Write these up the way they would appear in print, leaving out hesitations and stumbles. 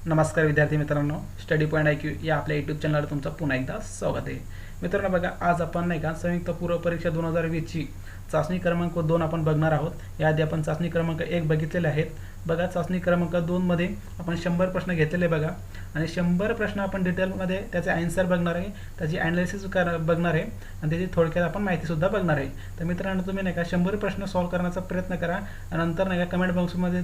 नमस्कार विद्यार्थी मित्रांनो, स्टडी पॉईंट IQ या आपल्या यूट्यूब चॅनलवर तुमचं पुन्हा एकदा स्वागत आहे. मित्रांनो बघा, आज आपण नाही का संयुक्त पूर्व परीक्षा 2020ची चाचणी क्रमांक 2 आपण बघणार आहोत. याआधी आपण चाचणी क्रमांक 1 बघितलेले आहेत. बघा, चाचणी क्रमांक 2 मध्ये आपण 100 प्रश्न घेतलेले बघा, आणि 100 प्रश्न आपण डिटेलमध्ये त्याचे आन्सर बघणार आहे, त्याची ॲनालिसिस बघणार आहे, आणि त्याची थोडक्यात आपण माहितीसुद्धा बघणार आहे. तर मित्रांनो, तुम्ही नाही का 100 प्रश्न सॉल्व्ह करण्याचा प्रयत्न करा, आणि नंतर नाही का कमेंट बॉक्समध्ये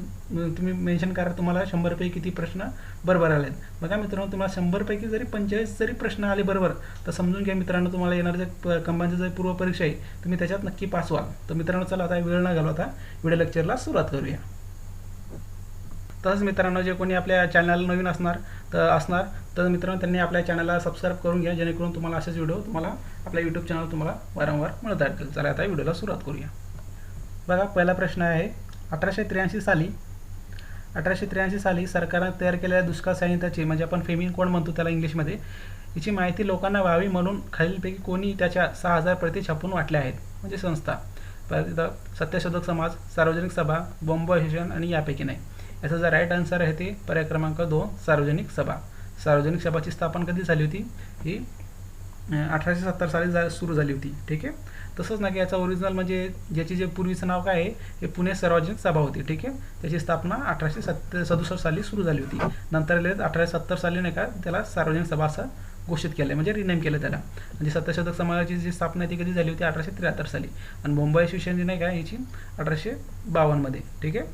तुम्ही मेन्शन करा तुम्हाला 100 पैकी किती प्रश्न बरोबर आले. बघा मित्रांनो, तुम्हाला 100 पैकी जरी 45 जरी प्रश्न आले बरोबर, तर समजून घ्या मित्रांनो, तुम्हाला येणार जे कंबाईनची जे पूर्व परीक्षा आहे तुम्ही त्याच्यात नक्की पास व्हाल. तर मित्रांनो, चला आता वेळ न घालवता व्हिडिओ लेक्चरला सुरुवात करूया. तसंच मित्रांनो, जे कोणी आपल्या चॅनलला नवीन असणार तर मित्रांनो, त्यांनी आपल्या चॅनलला सबस्क्राईब करून घ्या, जेणेकरून तुम्हाला असेच व्हिडिओ तुम्हाला आपल्या यूट्यूब चॅनल तुम्हाला वारंवार मिळत राहतील. चला आता व्हिडिओला सुरुवात करूया. बघा, पहिला प्रश्न आहे 1883 साली सरकारने तयार केलेल्या दुष्काळ संहिताची, म्हणजे आपण फेमिन कोड म्हणतो त्याला इंग्लिशमध्ये, याची माहिती लोकांना व्हावी म्हणून खालीलपैकी कोणी त्याच्या 6000 प्रती छापून वाटल्या आहेत. म्हणजे संस्था, सत्यशोधक समाज, सार्वजनिक सभा, बॉम्बे असोसिएशन आणि यापैकी नाही. याचा जर राईट आन्सर आहे ते पर्याय क्रमांक 2 सार्वजनिक सभा. सार्वजनिक सभाची स्थापना कधी झाली होती? ही 1870 साली सुरू झाली होती. ठीक आहे. तसंच ना की याचा ओरिजिनल म्हणजे ज्याची जे पूर्वीचं नाव काय आहे, हे पुणे सार्वजनिक सभा होती. ठीक आहे. त्याची स्थापना 1867 साली सुरू झाली होती. नंतर 1870 साली नाही का त्याला सार्वजनिक सभा असं घोषित केलं, म्हणजे रिनेम केलं त्याला. म्हणजे सत्यशोधक समाजाची जी स्थापना ती कधी झाली होती? 1873 साली. आणि मुंबई असोसिएशन नाही का याची 1852 मध्ये. ठीक आहे.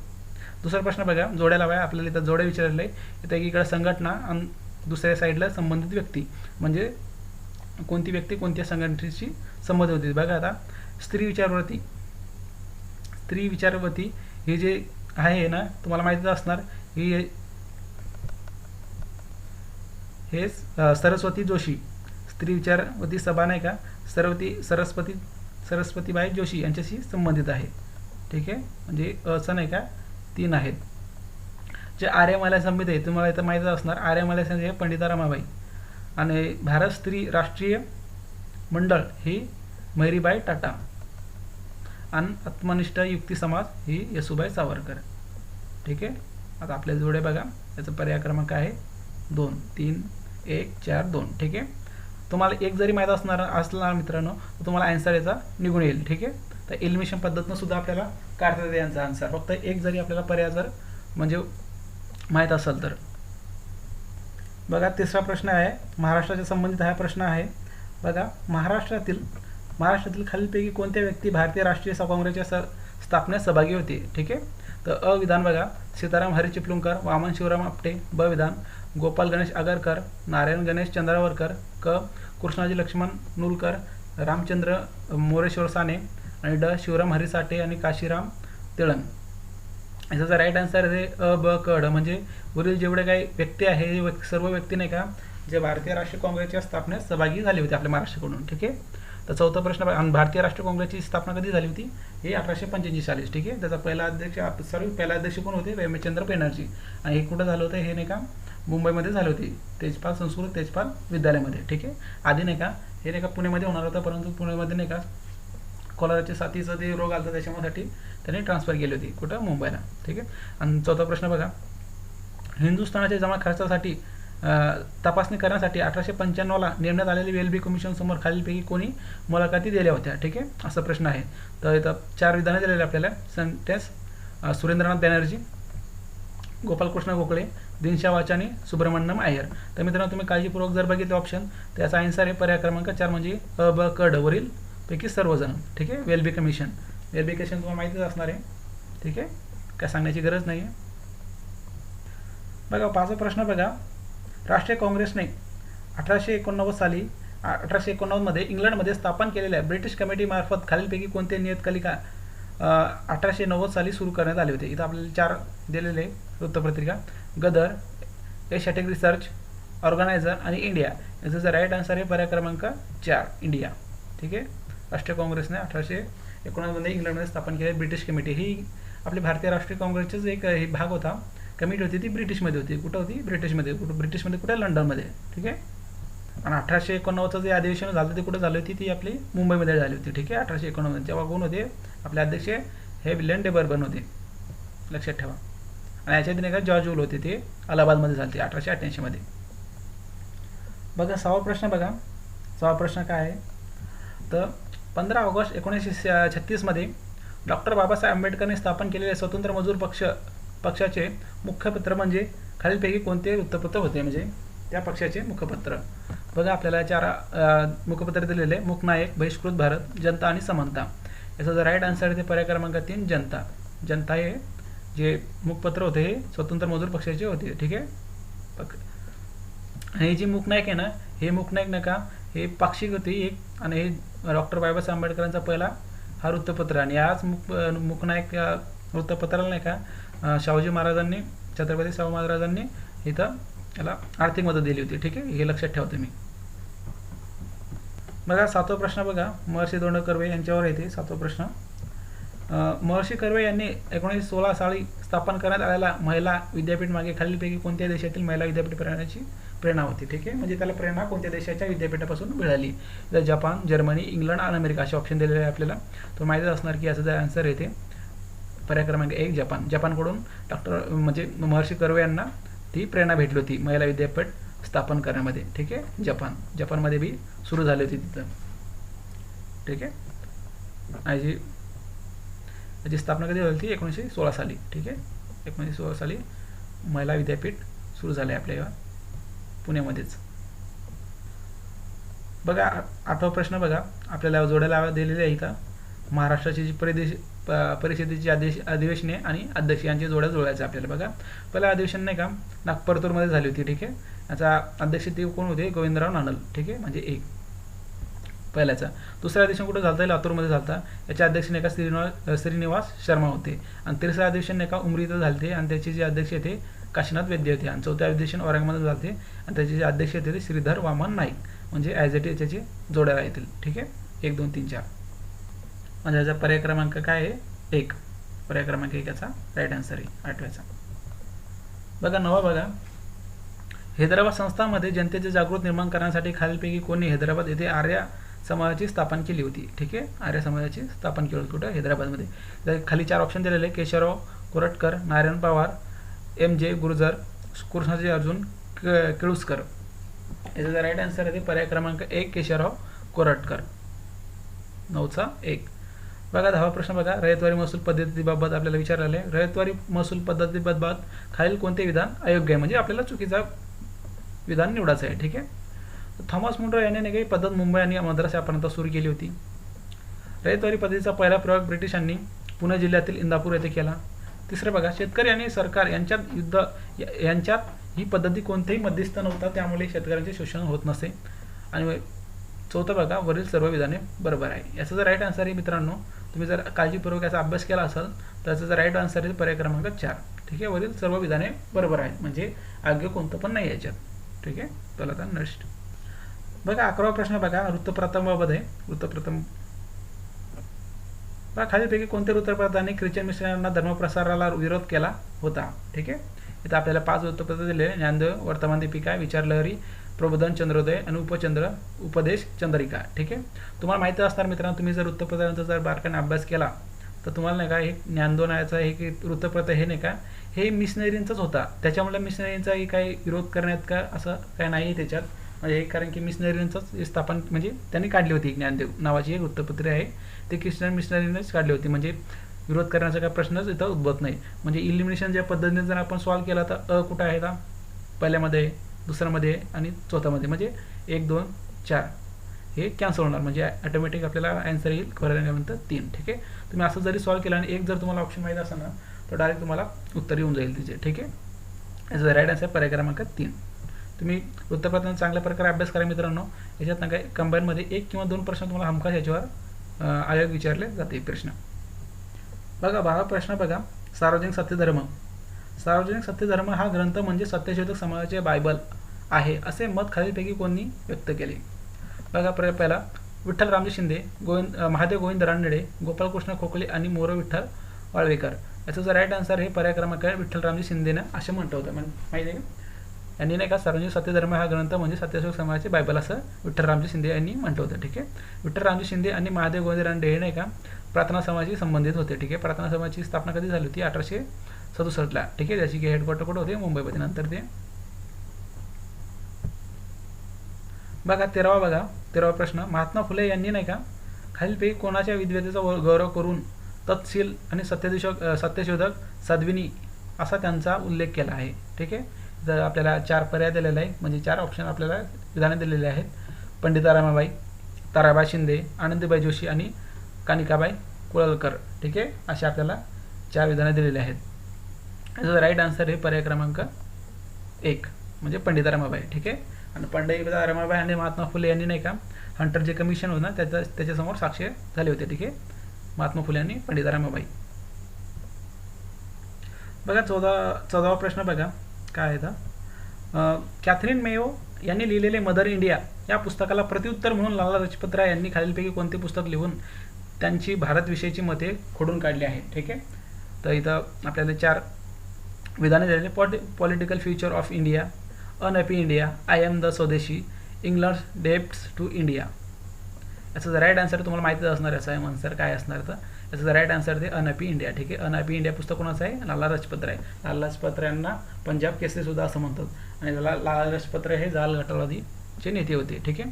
दुसरा प्रश्न बघा, जोड्या लावा. आपल्याला इथं जोड्या विचारले आहे. इथं एकीकडे संघटना आणि दुसऱ्या साईडला संबंधित व्यक्ती, म्हणजे कोणती व्यक्ती कोणत्या संघटनेशी संबंधित होती. बघा आता, स्त्री विचारवती हे जे आहे ना, तुम्हाला माहितीच असणार, हे सरस्वती जोशी स्त्री विचारवती सभा नाही का सरस्वतीबाई जोशी यांच्याशी संबंधित आहे. ठीक आहे. म्हणजे असं नाही का 3 आहेत. जे आर्यमाला समिती आहे, तुम्हाला इथं माहितीच असणार, आर्यमाला समिती आहे पंडिता रमाबाई, आणि भारत स्त्री राष्ट्रीय मंडळ ही मैरीबाई टाटा, आणि आत्मनिष्ठ युक्ती समाज ही येसुबाई सावरकर. ठीक आहे. आता आपल्या जोडे बघा, याचा पर्याय क्रमांक आहे 2, 3, 1, 4, 2. ठीक आहे. तुम्हाला एक जरी माहीत असला मित्रांनो, तर तुम्हाला आन्सर याचा निघून येईल. ठीक आहे. तर एलिमिनेशन पद्धतीनं सुद्धा आपल्याला काढता येते यांचा आन्सर, फक्त एक जरी आपल्याला पर्याय जर म्हणजे माहीत असेल तर. बघा, तिसरा प्रश्न आहे महाराष्ट्राच्या संबंधित हा प्रश्न आहे. बघा, महाराष्ट्रातील खालीलपैकी कोणत्या व्यक्ती भारतीय राष्ट्रीय काँग्रेसच्या स्थापनेत सहभागी होते? ठीक आहे. तर अ विधान बघा, सीताराम हरी चिपळूणकर, वामन शिवराम आपटे. ब विधान, गोपाल गणेश आगरकर, नारायण गणेश चंद्रावरकर. क कृष्णाजी लक्ष्मण नुलकर, रामचंद्र मोरेश्वर साने, आणि ड शिवराम हरी साठे आणि काशीराम तिळण. याचा जर राईट आन्सर आहे अ ब क ड, म्हणजे वरील जेवढे काही व्यक्ती आहे हे सर्व व्यक्ती नाही का जे भारतीय राष्ट्रीय काँग्रेसच्या स्थापनेत सहभागी झाले होते आपल्या महाराष्ट्राकडून. ठीक आहे. तर चौथा प्रश्न, आणि भारतीय राष्ट्रीय काँग्रेसची स्थापना कधी झाली होती? हे 1885 साली. ठीक आहे. त्याचा पहिला अध्यक्ष कोण होते? हेमचंद्र बॅनर्जी. आणि हे कुठं झालं होतं? हे नाही का मुंबईमध्ये झाले होते, संस्कृत तेजपाल विद्यालयामध्ये. ठीक आहे. आधी नाही का हे नाही का पुण्यामध्ये होणार होतं, परंतु पुण्यामध्ये नाही का कॉलराच्या साथीचा ते रोग आला, त्याच्यासाठी त्यांनी ट्रान्सफर केली होती कुठं? मुंबईला. ठीक आहे. आणि चौथा प्रश्न बघा, हिंदुस्थानाच्या जमा खर्चासाठी तपासणी करण्यासाठी 1895ला नेमण्यात आलेली वेलबी कमिशन समोर खालीलपैकी कोणी मुलाखती दिल्या होत्या? ठीक आहे. असा प्रश्न आहे. तर इथं 4 विधानं दिलेली आपल्याला. सेंटेन्स, सुरेंद्रनाथ बॅनर्जी, गोपालकृष्ण गोखले, दिनशा वाचानी, सुब्रमण्यम अय्यर. तर मित्रांनो, तुम्ही काळजीपूर्वक जर बघितलं ऑप्शन, त्याचा आन्सर आहे पर्याय क्रमांक 4, म्हणजे अ ब क ड वरील पैकी सर्वजण. ठीक आहे. वेलबी कमिशन तुम्हाला माहितीच असणार आहे. ठीक आहे. काय सांगण्याची गरज नाही आहे. बघा, 5वा प्रश्न बघा, राष्ट्रीय काँग्रेसने 1889 मध्ये इंग्लंडमध्ये स्थापन केलेल्या ब्रिटिश कमिटीमार्फत खालीलपैकी कोणते नियतकालिका 1890 साली सुरू करण्यात आले होते? इथं आपल्याला 4 दिलेले वृत्तपत्रिका, गदर, एशियाटिक रिसर्च, ऑर्गनायझर आणि इंडिया. याचा जर राईट आन्सर आहे पर्याय क्रमांक 4 इंडिया. ठीक आहे. राष्ट्रीय काँग्रेसने 1889 मध्ये इंग्लंडमध्ये स्थापन केलेली ब्रिटिश कमिटी ही आपली भारतीय राष्ट्रीय काँग्रेसचाच एक भाग होता. कमिटी होती ती ब्रिटिशमध्ये होती. कुठं होती? ब्रिटिशमध्ये. कुठे? लंडनमध्ये. ठीक आहे. आणि 1889चं जे अधिवेशन झालं ते कुठं झाली होती? ती आपली मुंबईमध्ये झाली होती. ठीक आहे. 1889 जेव्हा कोण होते? आपले अध्यक्ष हे विल्यम डे बर्बन होते. लक्षात ठेवा. आणि याच्यात नाही का जॉर्ज वूल होते, ते अलाहाबादमध्ये झाले 1888 मध्ये. बघा 6वा प्रश्न बघा. 6वा प्रश्न काय आहे तर 15 ऑगस्ट 1936 मध्ये डॉक्टर बाबासाहेब आंबेडकरने स्थापन केलेले स्वतंत्र मजूर पक्षाचे मुखपत्र म्हणजे खालीलपैकी कोणते वृत्तपत्र होते, म्हणजे त्या पक्षाचे मुखपत्र. बघा आपल्याला 4 मुखपत्र दिलेले: मुकनायक, बहिष्कृत भारत, जनता आणि समानता. याचा जर राईट आन्सर आहे ते पर्याय क्रमांक 3 जनता. जनता हे जे मुखपत्र होते हे स्वतंत्र मजूर पक्षाचे होते. ठीक आहे. हे जे मुकनायक आहे ना, हे मुकनायक नाही का, हे पाक्षिक होते एक, आणि हे डॉक्टर बाबासाहेब आंबेडकरांचा पहिला हा वृत्तपत्र. आणि याच मुकनायक या वृत्तपत्राला नाही का शाहूजी महाराजांनी, छत्रपती शाहू महाराजांनी इथं याला आर्थिक मदत दिली होती. ठीक आहे, हे लक्षात ठेवा तुम्ही. बघा 7वा प्रश्न बघा. महर्षी धोंडो कर्वे यांच्यावर येते 7वा प्रश्न. महर्षी कर्वे यांनी 1916 साली स्थापन करण्यात आलेला महिला विद्यापीठ मागे खालीलपैकी कोणत्या देशातील महिला विद्यापीठ करण्याची प्रेरणा होती. ठीक आहे, म्हणजे त्याला प्रेरणा कोणत्या देशाच्या विद्यापीठापासून मिळाली. तर जपान, जर्मनी, इंग्लंड आणि अमेरिका असे ऑप्शन दिलेले आहे आपल्याला. तो माहितीच असणार की याचा जर आन्सर येते पर्याय क्रमांक 1 जपान. जपानकडून डॉक्टर म्हणजे महर्षी कर्वे यांना ती प्रेरणा भेटली होती महिला विद्यापीठ स्थापन करण्यामध्ये. ठीक आहे, जपानमध्ये बी सुरू झाली होती तिथं. ठीक आहे, आणि याची स्थापना कधी झाली होती 1916 साली. ठीक आहे, 1916 साली महिला विद्यापीठ सुरू झाले आपल्या पुण्यामध्येच. बघा 8वा प्रश्न बघा. आपल्याला जोडायला दिलेले आहे इथं महाराष्ट्राची जी परिषदेची अधिवेशने आणि अध्यक्ष यांची जोड्या जोडायचे आपल्याला. बघा पहिलं अधिवेशन नाही का नागपूरमध्ये झाली होती. ठीक आहे, याचा अध्यक्ष ते कोण होते, गोविंदराव नानल. ठीक आहे, म्हणजे 1 पहिल्याचा. दुसरा अधिवेशन कुठं झालं, लातूरमध्ये झालता. याचे अध्यक्ष नाही का श्रीनिवास शर्मा होते. आणि तिसरं अधिवेशन नाही का उमरीत झालते, आणि त्याचे जे अध्यक्ष होते काशीनाथ वैद्य होते. आणि 4थं अधिवेशन औरंगाबाद झालते, आणि त्याचे जे अध्यक्ष होते ते श्रीधर वामन नाईक, म्हणजे ॲज इट इज त्याचे जोड्या येतील. ठीक आहे, 1 2 3 4. म्हणजे याचा पर्याय क्रमांक काय आहे 1. पर्याय क्रमांक 1 याचा राईट आन्सर आहे 8व्याचा. बघा 9वा बघा. हैदराबाद संस्थांमध्ये जनतेचे जागृत निर्माण करण्यासाठी खालीलपैकी कोणी हैदराबाद येथे आर्य समाजाची स्थापना केली होती. ठीक आहे, आर्य समाजाची स्थापना केली होती कुठं, हैदराबादमध्ये. तर खाली 4 ऑप्शन दिलेले: केशवराव कोरटकर, नारायण पवार, MJ गुर्जर, कृष्णाजी अर्जुन केळुस्कर. याचा राईट आन्सर आहे पर्याय क्रमांक 1 केशवराव कोरटकर. 9चा 1. बघा 10वा प्रश्न बघा. रयतवारी महसूल पद्धतीबाबत आपल्याला विचारलेले आहे. रयतवारी महसूल पद्धतीबाबत खालील कोणते विधान अयोग्य आहे, म्हणजे आपल्याला चुकीचा विधान निवडायचं आहे. ठीक आहे, थॉमस मुंड्रो यांनी काही पद्धत मुंबई आणि मद्रास यापर्यंत सुरू केली होती. रयतवारी पद्धतीचा पहिला प्रयोग ब्रिटिशांनी पुणे जिल्ह्यातील इंदापूर येथे केला. तिसरं बघा. शेतकरी आणि सरकार यांच्यात ही पद्धती कोणतेही मध्यस्थ नव्हता, त्यामुळे शेतकऱ्यांचे शोषण होत नसे. आणि 4थं बघा. वरील सर्व विधाने बरोबर आहे. याचा जर राईट आन्सर आहे मित्रांनो, तुम्ही जर काळजीपूर्वक याचा अभ्यास केला असेल तर याचा जर राईट आन्सर आहे पर्याय क्रमांक 4. ठीक आहे, वरील सर्व विधाने बरोबर आहेत, म्हणजे अयोग्य कोणतं पण नाही याच्यात. ठीक आहे, चला आता नेक्स्ट बघा. 11वा प्रश्न बघा. वृत्तप्रथमबाबत आहे. वृत्तप्रथम बघा. खालीलपैकी कोणत्या वृत्तपत्राने ख्रिश्चन मिशनरींना धर्मप्रसाराला विरोध केला होता. ठीक आहे, इथं आपल्याला 5 वृत्तपत्र दिले: ज्ञानदेव, वर्तमान दीपिका, विचारलहरी, प्रबोधन, चंद्रोदय आणि उपदेश चंद्रिका. ठीक आहे, तुम्हाला माहिती असणार मित्रांनो, तुम्ही जर वृत्तपत्रांचा जर बारकाईने अभ्यास केला तर तुम्हाला नाही का हे ज्ञानदेव नावाचं हे वृत्तपत्र हे नाही का हे मिशनरींचाच होता. त्याच्यामुळे मिशनरींचाही काही विरोध करण्यात का असं काय नाही आहे त्याच्यात, म्हणजे कारण की मिशनरींचंच स्थापन म्हणजे त्यांनी काढली होती. ज्ञानदेव नावाची एक वृत्तपत्रे आहे, ते ख्रिश्चन मिशनरीनेच काढली होती, म्हणजे विरोध करण्याचा काही प्रश्नच इथं उद्भवत नाही. म्हणजे इलिमिनेशन ज्या पद्धतीने जर आपण सॉल्व्ह केला तर कुठं आहे का पहिल्यामध्ये, दुसऱ्यामध्ये आणि चौथ्यामध्ये, म्हणजे 1 2 4 हे कॅन्सल होणार, म्हणजे ऑटोमॅटिक आपल्याला आन्सर येईल नंतर 3. ठीक आहे, तुम्ही असं जरी सॉल्व्ह केला आणि एक जर तुम्हाला ऑप्शन माहीत असेल ना तर डायरेक्ट तुम्हाला उत्तर येऊन जाईल तिचे. ठीक आहे, याचा राईट आन्सर पर्याय क्रमांक 3. तुम्ही वृत्तपत्रांचा चांगल्या प्रकारे अभ्यास करा मित्रांनो. याच्यात ना काही कंबाईनमध्ये 1 किंवा 2 प्रश्न तुम्हाला हमखास याच्यावर आयोग विचारले जाते प्रश्न. बघा 12वा प्रश्न बघा. सार्वजनिक सत्यधर्म. सार्वजनिक सत्यधर्म हा ग्रंथ म्हणजे सत्यशोधक समाजाचे बायबल आहे असे मत खालीलपैकी कोणी व्यक्त केले. बघा पहिला विठ्ठल रामजी शिंदे, महादेव गोविंद रानडे, गोपाळकृष्ण खोकले आणि मोर विठ्ठल वाळवेकर. याचं जर राईट आन्सर हे पर्याय क्रमांक आहे विठ्ठल रामजी शिंदेनं असं म्हटलं होतं. माहिती आहे का यांनी नाही का सार्वजनिक सत्यधर्म हा ग्रंथ म्हणजे सत्यशोधक समाजाचे बायबल असं विठ्ठल रामजी शिंदे यांनी म्हटलं होतं. ठीक आहे, विठ्ठल रामजी शिंदे आणि महादेव गोविंद रानडे हे नाही का प्रार्थना समाजाशी संबंधित होते. ठीक आहे, प्रार्थना समाजाची स्थापना कधी झाली होती 1967ला, ठीक आहे. त्याची की हेडक्वार्टर कुठे होते, मुंबईमध्ये. नंतर ते बघा 13वा प्रश्न, महात्मा फुले यांनी नाही का खालीलपैकी कोणाच्या विद्वत्तेचा गौरव करून तत्शील आणि सत्यशोधक सद्विनी असा त्यांचा उल्लेख केला आहे, ठीक आहे. जर आपल्याला 4 पर्याय दिलेले आहे, म्हणजे 4 ऑप्शन आपल्याला विधाने दिलेले आहेत. पंडिता रमाबाई, ताराबाई शिंदे, आनंदीबाई जोशी आणि कानिकाबाई कुळलकर, ठीक आहे. असे आपल्याला 4 विधाने दिलेले आहेत. याचा राईट आन्सर हे पर्याय क्रमांक 1 म्हणजे पंडिता रमाबाई, ठीक आहे. आणि पंडिता रमाबाई आणि महात्मा फुले यांनी नाही का हंटर जे कमिशन होतं ना त्याच्यासमोर साक्ष झाले होते, ठीक आहे. महात्मा फुले आणि पंडिता रमाबाई. बघा 14वा प्रश्न बघा काय आहे तर, कॅथरीन मेयो यांनी लिहिलेले मदर इंडिया या पुस्तकाला प्रत्युत्तर म्हणून लाला लजपत राय यांनी खालीलपैकी कोणते पुस्तक लिहून त्यांची भारतविषयीची मते खोडून काढली आहेत, ठीक आहे. तर इथं आपल्याला 4 विधाने दिलेले. Political future of India, unhappy India, I am the स्वदेशी, इंग्लंड डेप्ट्स टू इंडिया. याचं जर राईट आन्सर तुम्हाला माहितीच असणार याचा आन्सर काय असणार, तर याचं जर राईट आन्सर ते अनहॅपी इंडिया, ठीक आहे. अनहॅपी इंडिया पुस्तक कोणाचं आहे, लाला लजपत राय. लाला लजपत रायांना पंजाब केसरी सुद्धा असं म्हणतात आणि लाला लजपत राय हे जाल गटारवादीचे नेते होते, ठीक आहे.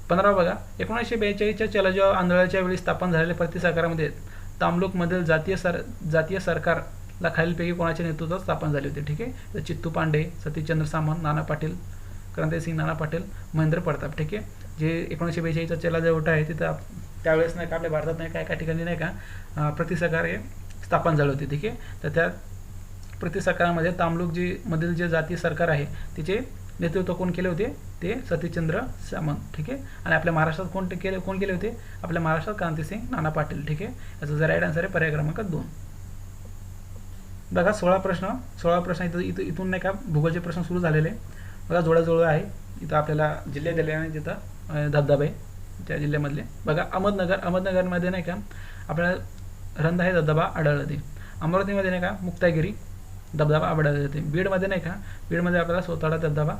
15 बघा, 1942च्या चलजो आंदोलनाच्या वेळी स्थापन झालेल्या प्रतिसरकारामध्ये तामलुकमधील जातीय सरकारला खालीलपैकी कोणाच्या नेतृत्वात स्थापन झाले होते, ठीक आहे. तर चित्तू पांडे, सतीशचंद्र सामंत, नाना पाटील, क्रांतिसिंग नाना पाटील, महेंद्र प्रताप, ठीक आहे. जे 1942चा चलाजो उठा आहे तिथं त्यावेळेस नाही का आपल्या भारतात नाही काय ठिकाणी नाही का प्रतिसरकार हे स्थापन झाले होते, ठीक आहे. तर त्या प्रतिसरकारामध्ये तामलुक मधील जे जातीय सरकार आहे तिचे नेतृत्व कोण केले होते, ते सतीशचंद्र सामंत, ठीक आहे. आणि आपल्या महाराष्ट्रात कोण केले होते, आपल्या महाराष्ट्रात क्रांतिसिंग नाना पाटील, ठीक आहे. याचा जर राईट आन्सर आहे पर्याय क्रमांक 2. बघा 16 प्रश्न इथून नाही का भूगोलचे प्रश्न सुरू झालेले. बघा जोडाजवळ आहे, इथं आपल्याला जिल्हे दिले आणि तिथं धबधबे त्या जिल्ह्यामधले. बघा अहमदनगरमध्ये नाही का आपल्याला रंधा हे धबधबा आढळते. अमरावतीमध्ये नाही का मुक्तागिरी धबधबा आढळते. बीडमध्ये नाही का बीडमध्ये आपल्याला सोताडा धबधबा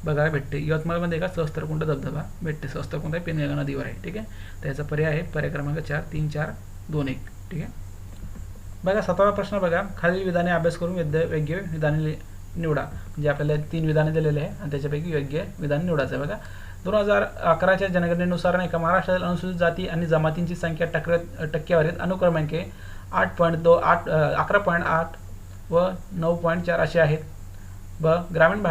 बघायला भेटते. यवतमाळमध्ये का सहस्त्रकुंड धबधबा भेटते. सहस्त्रकुंड आहे पेनगंगा नदीवर आहे, ठीक आहे. त्याचा पर्याय आहे पर्याय क्रमांक 4, 3, 4, 2, 1, ठीक आहे. बघा 17वा प्रश्न बघा, खालील विधाने अभ्यास करून योग्य विधाने निवडा. म्हणजे आपल्याला 3 विधाने दिलेले आहे आणि त्याच्यापैकी योग्य विधान निवडायचं आहे. बघा 2011च्या जनगणनेनुसार नाही का महाराष्ट्रातील अनुसूचित जाती आणि जमातींची संख्या टक्केवारीत अनुक्रमांके 11.8 व 9.4 असे आहेत. ग्रामीण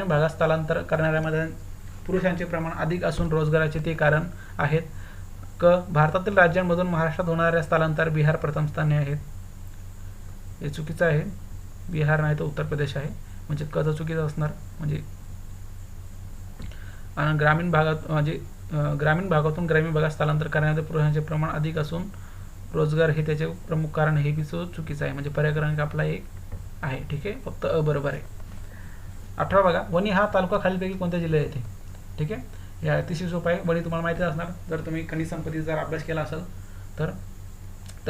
भागात स्थलांतर करणाऱ्यामध्ये पुरुषांचे प्रमाण अधिक असून रोजगाराचे ते कारण आहेत. भारतातील राज्यांमधून महाराष्ट्रात होणाऱ्या स्थलांतर बिहार प्रथम स्थानी आहेत. हे चुकीचं आहे, बिहार नाही तर उत्तर प्रदेश आहे, म्हणजे कचं चुकीचं असणार. म्हणजे आणि ग्रामीण भागातून ग्रामीण भागात स्थलांतर करण्याचे पुरुषांचे प्रमाण अधिक असून रोजगार हे त्याचे प्रमुख कारण हे बी चुकीचं आहे. म्हणजे पर्याय क्रमांक आपला 1 आहे, ठीक आहे. फक्त बरोबर आहे. 18 बघा, वणी हा तालुका खालीलपैकी कोणत्या जिल्ह्यात येते, ठीक आहे. या अतिशय सोपा आहे. वणी तुम्हाला माहिती असणार जर तुम्ही खनिज संपत्तीचा जर अभ्यास केला असेल तर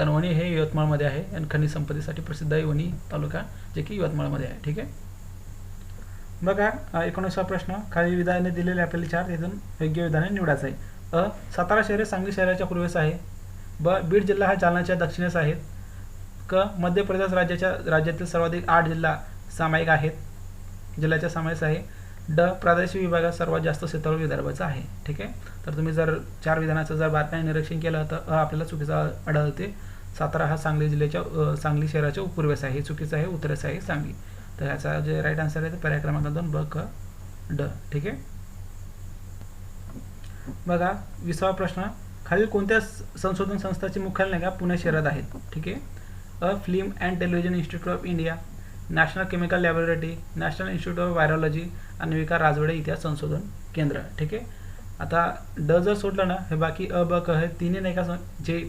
वणी हे यवतमाळमध्ये आहे आणि खनिज संपत्तीसाठी प्रसिद्ध आहे वणी तालुका, जे की यवतमाळमध्ये आहे, ठीक आहे. बघा 19वा प्रश्न, खालील विधाने दिलेले आपल्याला 4 तिथून योग्य विधाने निवडायचं आहे. सातारा शहर सांगली शहराच्या पूर्वेस आहे. बीड जिल्हा हा जालन्याच्या दक्षिणेस आहे. मध्य प्रदेश राज्यातील सर्वाधिक 8 सामायिक आहेत, जिल्ह्याच्या समावेश आहे. प्रादेशिक विभागात सर्वात जास्त क्षेत्र विदर्भाचा आहे, ठीक आहे. तर तुम्ही जर 4 विधानाचं जर बारकाईने निरीक्षण केलं तर आपल्याला चुकीचा आढळते. सातारा हा सांगली शहराच्या पूर्वेस आहे, हे चुकीचं आहे. उत्तरेस आहे सांगली. तर याचा जे राईट आन्सर आहे ते पर्याय क्रमांक 2 ब क ड, ठीक आहे. बघा 20वा प्रश्न, खालील कोणत्या संशोधन संस्थांचे मुख्यालय नाही का पुणे शहरात आहेत, ठीक आहे. Film and television institute of India, national chemical laboratory, national institute of virology, अन्विका राजवाडे इतिहास संशोधन केंद्र, ठीक आहे. आता ड जर सोडलं ना, हे बाकी ब क हे तिन्ही नाही का जे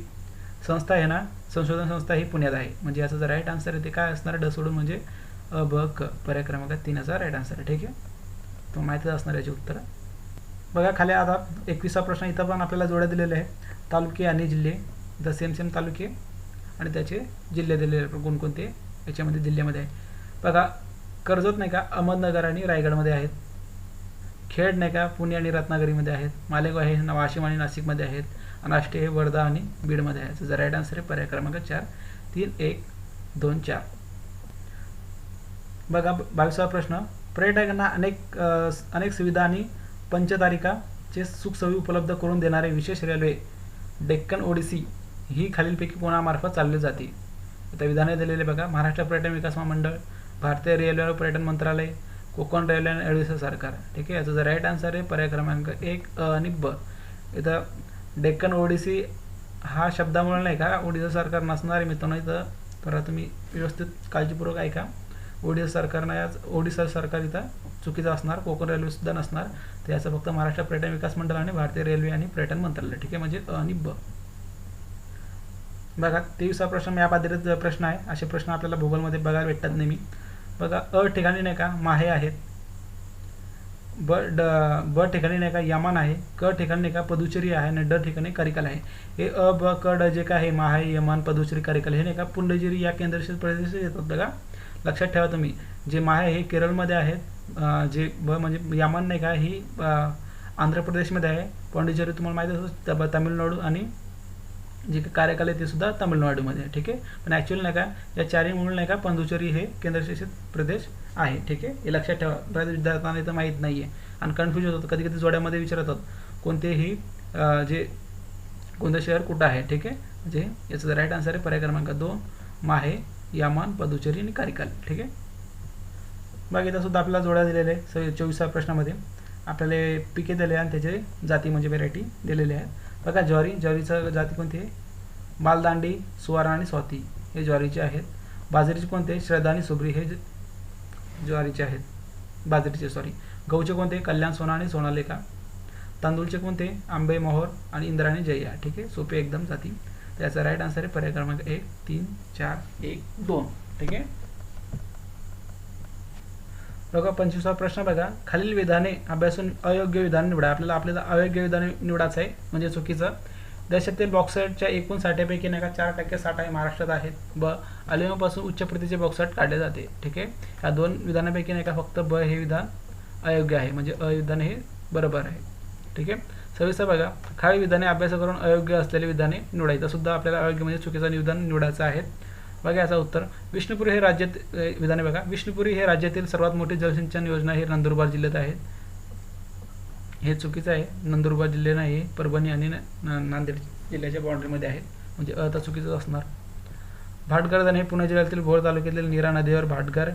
संस्था आहे ना संशोधन संस्था ही पुण्यात आहे. म्हणजे याचा जर राईट आन्सर आहे ते काय असणार, ड सोडून म्हणजे ब क पर्याय क्रमांक 3 चा राईट आन्सर आहे, ठीक आहे. तो माहितीच असणार याची उत्तर. बघा खाली आता 21वा प्रश्न, इथं पण आपल्याला जोड्या दिलेले आहे. तालुके आणि जिल्हे, इथं सेम तालुके आणि त्याचे जिल्हे दिलेले कोणकोणते याच्यामध्ये जिल्ह्यामध्ये आहे. बघा कर्जत नाही का अहमदनगर आणि रायगडमध्ये आहेत. खेड नाही का पुणे आणि रत्नागिरीमध्ये आहेत. मालेगाव हे वाशिम आणि नाशिकमध्ये आहेत. अनाष्टे हे वर्धा आणि बीडमध्ये आहे. जर राईट आन्सर आहे पर्याय क्रमांक 4, 3, 1, 2, 4, बघा 22वा प्रश्न, पर्यटकांना अनेक सुविधा आणि पंचतारिकाचे सुखसोयी उपलब्ध करून देणारे विशेष रेल्वे डेक्कन ओडिसी ही खालीलपैकी कोणामार्फत चालवली जाते? आता विधाने दिलेले बघा, महाराष्ट्र पर्यटन विकास महामंडळ, भारतीय रेल्वे व पर्यटन मंत्रालय, कोकण रेल्वे आणि ओडिशा सरकार. ठीक आहे, याचा जर राईट आन्सर आहे पर्याय क्रमांक 1 अ आणि ब. इथं डेक्कन ओडिसी हा शब्दामुळे नाही का ओडिशा सरकार नसणार आहे मित्रांनो. इथं तर तुम्ही व्यवस्थित काळजीपूर्वक ऐका. ओडिशा सरकार इथं चुकीचं असणार, कोकण रेल्वे सुद्धा नसणार. तर याचं फक्त महाराष्ट्र पर्यटन विकास मंडळ आणि भारतीय रेल्वे आणि पर्यटन मंत्रालय. ठीक आहे, म्हणजे अ आणि ब. बघा 23वा प्रश्न या पद्धतीचा प्रश्न आहे. असे प्रश्न आपल्याला भूगोलमध्ये बघायला भेटतात नेहमी. बघा अ ठिकाणी नाही का माहे आहेत, ब ठिकाणी नाही का यमन आहे, क ठिकाणी नाही का पदुचेरी आहे आणि ड ठिकाणी करिकल आहे. हे अ ब क ड जे काय आहे माहे, यमन, पदुचेरी, करिकल हे नाही का पुंडुचेरी या केंद्रशासित प्रदेशात येतात. बघा लक्षात ठेवा तुम्ही, जे माहे हे केरळमध्ये आहेत, जे ब म्हणजे यमन नाही का ही आंध्र प्रदेशमध्ये आहे, पॉंडिचेरी तुम्हाला माहिती असतं तामिळनाडू, आणि जे कार्यकाल आहे ते सुद्धा तामिळनाडूमध्ये आहे. ठीक आहे, पण ॲक्च्युअली नाही का या चारही मिळून नाही का पंदुचेरी हे केंद्रशासित प्रदेश आहे. ठीक आहे, हे लक्षात ठेवा. बऱ्याच विद्यार्थ्यांना इथं माहीत नाही आहे आणि कन्फ्यूज होतं. कधी कधी जोड्यामध्ये विचारतात कोणतेही जे कोणतं शहर कुठं आहे. ठीक आहे, म्हणजे याचं राईट आन्सर आहे पर्याय क्रमांक 2 माहे, यामान, पदुचेरी आणि कारिकल. ठीक आहे, बाकी इथं सुद्धा आपल्याला जोड्या दिलेल्या आहे. 24व्या प्रश्नामध्ये आपल्याला पिके दिले आणि त्याचे जाती म्हणजे व्हेरायटी दिलेले आहेत. बघा ज्वारीचं जाती कोणती आहे? मालदांडी, सुवारा आणि स्वाती हे ज्वारीचे आहेत. बाजरीचे कोणते? श्रद्धा आणि सुब्री हे ज्वारीचे आहेत, बाजरीचे सॉरी. गहूचे कोणते? कल्याण, सोना आणि सोनालिका. तांदूळचे कोणते? आंबे, मोहोर आणि इंद्राणी, जया. ठीक आहे, सोपे एकदम जाती. तर याचा राईट आन्सर आहे पर्याय क्रमांक 1 3 4 1 2. ठीक आहे, बघा 25वा प्रश्न बघा, खालील विधाने अभ्यासून अयोग्य विधान निवडा. आपल्याला अयोग्य विधान निवडायचं आहे म्हणजे चुकीचं. देशातील बॉक्साईटच्या एकूण साठ्यापैकी नाही का 4% साठा महाराष्ट्रात आहेत. ब अल्युमिनियमपासून उच्च प्रतीचे बॉक्साईट काढले जाते. ठीक आहे, या दोन विधानापैकी नाही का फक्त ब हे विधान अयोग्य आहे, म्हणजे अविधान हे बरोबर आहे. ठीक आहे, 26 बघा, खालील विधाने अभ्यास करून अयोग्य असलेले विधाने निवडायचं. सुद्धा आपल्याला अयोग्य म्हणजे चुकीचं विधान निवडायचं आहे. बघा याचं उत्तर, विष्णुपुरी हे विधाने बघा, विष्णुपुरी हे राज्यातील सर्वात मोठी जलसिंचन योजना हे नंदुरबार जिल्ह्यात आहे. हे चुकीचं आहे. नंदुरबार जिल्हे नाही, परभणी आणि नांदेड जिल्ह्याच्या बाउंड्रीमध्ये आहे, म्हणजे आता चुकीचं असणार. भाटघर धरण हे पुणे जिल्ह्यातील भोर तालुक्यातील नीरा नदीवर भाटघर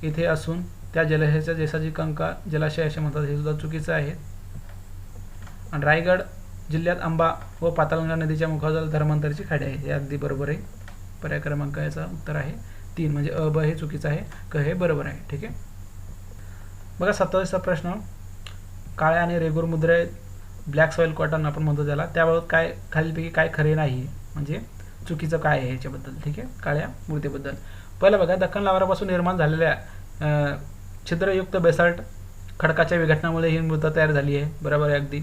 इथे असून त्या जलाशयाच्या जेसाची कंका जलाशय असे म्हणतात, हे सुद्धा चुकीचं आहे. आणि रायगड जिल्ह्यात आंबा व पाताळगंगा नदीच्या मुखाजवळ धर्मांतराची खाडी आहे, हे अगदी बरोबर आहे. पर्याय क्रमांक याचा उत्तर आहे 3, म्हणजे अ ब हे चुकीचं आहे, क हे बरोबर आहे. ठीक आहे, बघा 27वा प्रश्न, काळ्या आणि रेगूर मुद्रे ब्लॅक सॉईल कॉटन आपण म्हणतो त्याला, त्याबाबत काय खालीलपैकी काय खरे नाही म्हणजे चुकीचं काय आहे याच्याबद्दल. ठीक आहे, काळ्या मृदेबद्दल पहिलं बघा, दख्खन लाव्हापासून निर्माण झालेल्या छिद्रयुक्त बेसाल्ट खडकाच्या विघटनामुळे ही मृदा तयार झाली आहे. बरोबर आहे अगदी.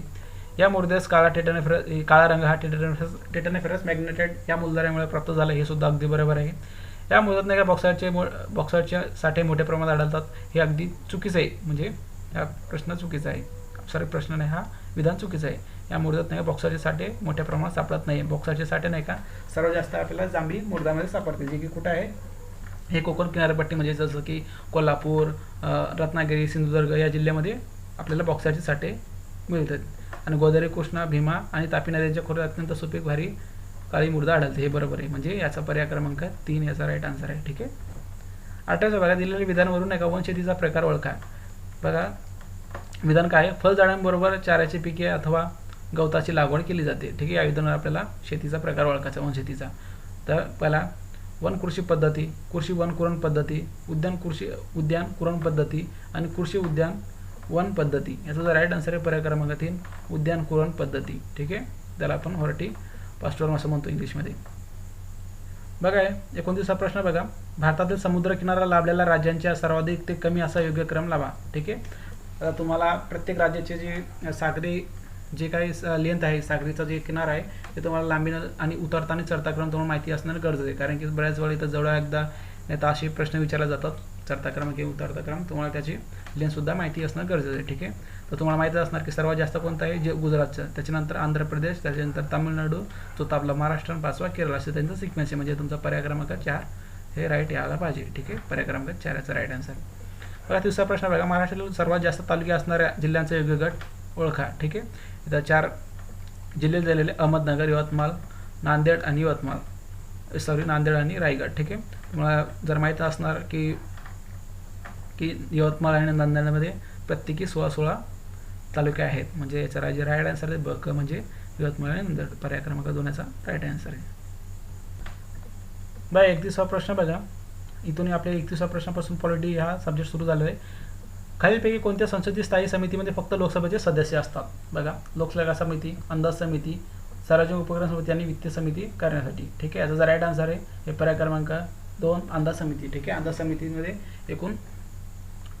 या मुर्द्यास काळा रंग हा टेटनेफेरस मॅग्नेटेड या मूलद्वारामुळे प्राप्त झाला, हे सुद्धा अगदी बरोबर आहे. या मुदत नाही का बॉक्साईटचे साठे मोठ्या प्रमाणात आढळतात, हे अगदी चुकीचं आहे, म्हणजे हा प्रश्न चुकीचा आहे. सॉरी प्रश्न नाही, हा विधान चुकीचं आहे. या मुदत नाही का बॉक्साईटचे साठे मोठ्या प्रमाणात सापडत नाही. बॉक्साईटचे साठे नाही का सर्वात जास्त आपल्याला जांभी मुर्दामध्ये सापडते, जे की कुठं आहे? हे कोकण किनारपट्टी म्हणजे जसं की कोल्हापूर, रत्नागिरी, सिंधुदुर्ग या जिल्ह्यामध्ये आपल्याला बॉक्साईटचे साठे मिळतात. आणि गोदावरी, कृष्णा, भीमा आणि तापी नद्यांच्या खोऱ्यात अत्यंत सुपीक भारी काळी मृदा आढळते, हे बरोबर आहे, म्हणजे याचा पर्याय क्रमांक 3 याचा राईट आन्सर आहे. ठीक आहे, 28 बघा, दिलेल्या विधानावरून नाही का वनशेतीचा प्रकार ओळखा. बघा विधान काय? फळझाडांबरोबर चाऱ्याची पिके अथवा गवताची लागवड केली जाते. ठीक आहे, या विधानावर आपल्याला शेतीचा प्रकार ओळखायचा वनशेतीचा. तर पहिला वन कृषी पद्धती, कृषी वन कुरण पद्धती, उद्यान कुरण पद्धती आणि कृषी उद्यान वन पद्धती. याचा जो राईट आन्सर आहे पर्याय क्रमांक 3 उद्यान कुरण पद्धती. ठीक आहे, त्याला आपण हॉर्टी पास्टोरम असं म्हणतो इंग्लिशमध्ये. बघा 29वा प्रश्न बघा, भारतातील समुद्रकिनारा लाभलेल्या राज्यांच्या सर्वाधिक ते कमी असा योग्य क्रम लावा. ठीक आहे, आता तुम्हाला प्रत्येक राज्याचे जे सागरी जे काही लेंथ आहे, सागरीचा जे किनारा आहे ते तुम्हाला लांबीनं आणि उतरता आणि चढता क्रम तुम्हाला माहिती असणं गरजेचं आहे. कारण की बऱ्याच वेळा इथं जवळ एकदा नाही तर असे प्रश्न विचारले जातात, चढता क्रम किंवा उतरता क्रम, तुम्हाला त्याची लेंथसुद्धा माहिती असणं गरजेचं आहे. ठीक आहे, तर तुम्हाला माहिती असणार की सर्वात जास्त कोणतं आहे, जे गुजरातचं, त्याच्यानंतर आंध्र प्रदेश, त्याच्यानंतर तामिळनाडू, चौथा आपला महाराष्ट्र, 5वा केरळ, असे त्यांचं सिक्वेन्स आहे, म्हणजे तुमचा पर्याय क्रमांक 4 हे राईट यायला पाहिजे. ठीक आहे, पर्याय क्रमांक 4 याचा राईट आन्सर. बघा तिसरा प्रश्न बघा, महाराष्ट्रातील सर्वात जास्त तालुके असणाऱ्या जिल्ह्यांचे योग्य गट ओळखा. ठीक आहे, इथं 4 जिल्हे दिलेले, अहमदनगर, यवतमाळ, नांदेड आणि नांदेड आणि रायगड. ठीक आहे, तुम्हाला जर माहीत असणार की यवतमाळ आणि नांदेडमध्ये प्रत्येकी 16 तालुके आहेत, म्हणजे याचा राज्य राईट आन्सर आहे. ब म्हणजे यवतमाळ आणि नांदेड, पर्याय क्रमांक 2 याचा राईट आन्सर आहे. बघा 31वा प्रश्न बघा, इथून आपल्या 31व्या प्रश्नापासून पॉलिटी हा सब्जेक्ट सुरू झालेला आहे. खालीलपैकी कोणत्या संसदीय स्थायी समितीमध्ये फक्त लोकसभेचे सदस्य असतात? बघा, लोकसभा समिती, अंदाज समिती, सार्वजनिक उपक्रम समिती आणि वित्त समिती करण्यासाठी. ठीक आहे, याचा जर राईट आन्सर आहे हे पर्याय क्रमांक 2 अंदाज समिती. ठीक आहे, अंदाज समितीमध्ये एकूण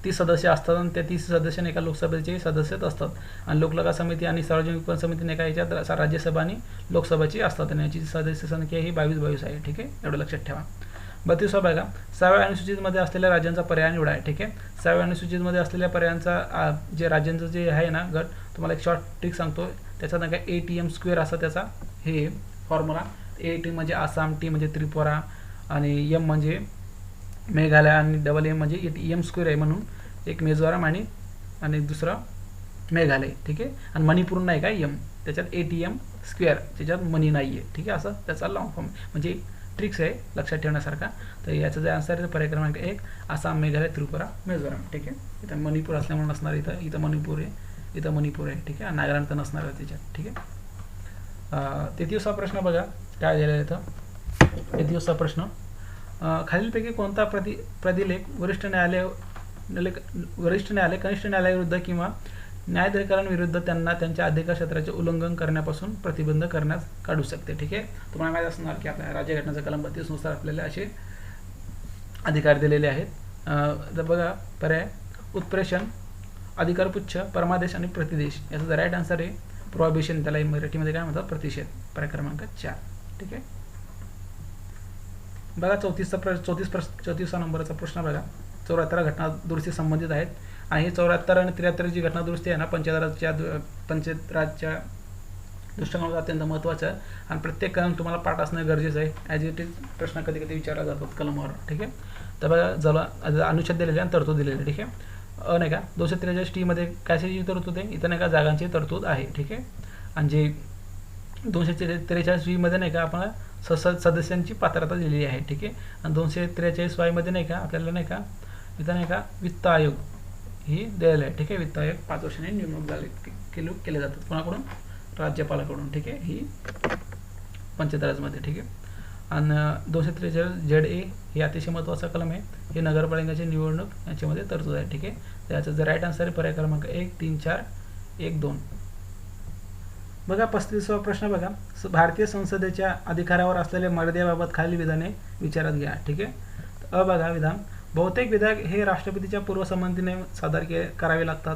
30 सदस्य असतात आणि त्या 30 सदस्यांनी एका लोकसभेचे सदस्यच असतात. आणि लोकसभा समिती आणि सार्वजनिक उपक्रम समितीने एका याच्यात राज्यसभा आणि लोकसभाची असतात आणि याची सदस्य संख्या ही 22 आहे. ठीक आहे, एवढं लक्षात ठेवा. 32वा बघा, 6व्या अनुसूचीमध्ये असलेल्या राज्यांचा पर्याय निवडा आहे. ठीक आहे, 6व्या अनुसूचीमध्ये असलेल्या पर्यायांचा जे राज्यांचं जे आहे ना गट, तुम्हाला एक शॉर्ट ट्रिक सांगतो. त्याचा नाही का ATM² असा त्याचा हे फॉर्म्युला. AT म्हणजे आसाम, T म्हणजे त्रिपुरा आणि M म्हणजे मेघालय आणि M म्हणजे EM² आहे, म्हणून एक मिझोराम आणि दुसरा मेघालय. ठीक आहे, आणि मणिपूर नाही का M, त्याच्यात ATM², त्याच्यात मनी नाही आहे. ठीक आहे, असं त्याचा लॉंग फॉर्म म्हणजे ट्रिक्स आहे लक्षात ठेवण्यासारखा. तर याचा जे आन्सर आहे पर्याय क्रमांक 1 आसाम, मेघालय, त्रिपुरा, मिझोराम. ठीक आहे, इथं मणिपूर असल्यामुळे नसणार, इथं मणिपूर आहे, इथं मणिपूर आहे. ठीक आहे, नागालँड तर नसणार आहे त्याच्यात. ठीक आहे, 33वा प्रश्न बघा काय दिलेला इथं. 33वा प्रश्न, खालीलपैकी कोणता प्रतिलेख वरिष्ठ न्यायालय, कनिष्ठ न्यायालयाविरुद्ध किंवा न्यायाधिकरणाविरुद्ध त्यांना त्यांच्या अधिकार क्षेत्राचे उल्लंघन करण्यापासून प्रतिबंध करण्यास काढू शकते. ठीक आहे, तुम्हाला माहीत असणार की आपल्या राज्यघटनेचा कलम 32 नुसार आपल्याला असे अधिकार दिलेले आहेत. तर बघा पर्याय उत्प्रेषण, अधिकारपुच्छ, परमादेश आणि प्रतिदेश. याचा जर राईट आन्सर आहे प्रोहिबिशन, त्याला मराठीमध्ये काय म्हणतात, प्रतिषेध, पर्याय क्रमांक 4. ठीक आहे, बघा 34 नंबरचा प्रश्न बघा, 74 घटना दुरुस्ती संबंधित आहेत. आणि ही 74 आणि 73 जी घटना दुरुस्ती आहे ना, पंचायत राजच्या दृष्टिकोनातून अत्यंत महत्त्वाचं आहे आणि प्रत्येक कलम तुम्हाला पाठ असणं गरजेचं आहे. ॲज इट इज प्रश्न कधी कधी विचारला जातात कलमावर. ठीक आहे, तर बघा जवळ अनुच्छेद दिलेले आणि तरतूद दिलेले. ठीक आहे, नाही का 243 मध्ये कशाची तरतूद आहे, इथं नाही का जागांची तरतूद आहे. ठीक आहे, आणि जे 243 मध्ये नाही का आपण सदस्यांची पात्रता दिलेली आहे. ठीक आहे, आणि 243 मध्ये नाही का आपल्याला नाही का इथं नाही का वित्त आयोग ही दिलेलं आहे. ठीक आहे, वित्त आयोग 5 वर्षांनी निवडणूक केले जातात कोणाकडून, राज्यपालाकडून. ठीक आहे, ही पंचायत राजमध्ये. ठीक आहे, आणि 243 ZA हे अतिशय महत्त्वाचा कलम आहे. हे नगरपालिकाची निवडणूक याच्यामध्ये तरतूद आहे. ठीक आहे, तर याचा जर राईट आन्सर आहे पर्याय क्रमांक 1, 3, 4, 1, 2. बघा 35वा प्रश्न बघा, भारतीय संसदेच्या अधिकारावर असलेल्या मर्यादेबाबत खालील विधाने विचारात घ्या. ठीक आहे, बघा विधान, बहुतेक विधेयक हे राष्ट्रपतीच्या पूर्वसंमतीने सादर करावे लागतात.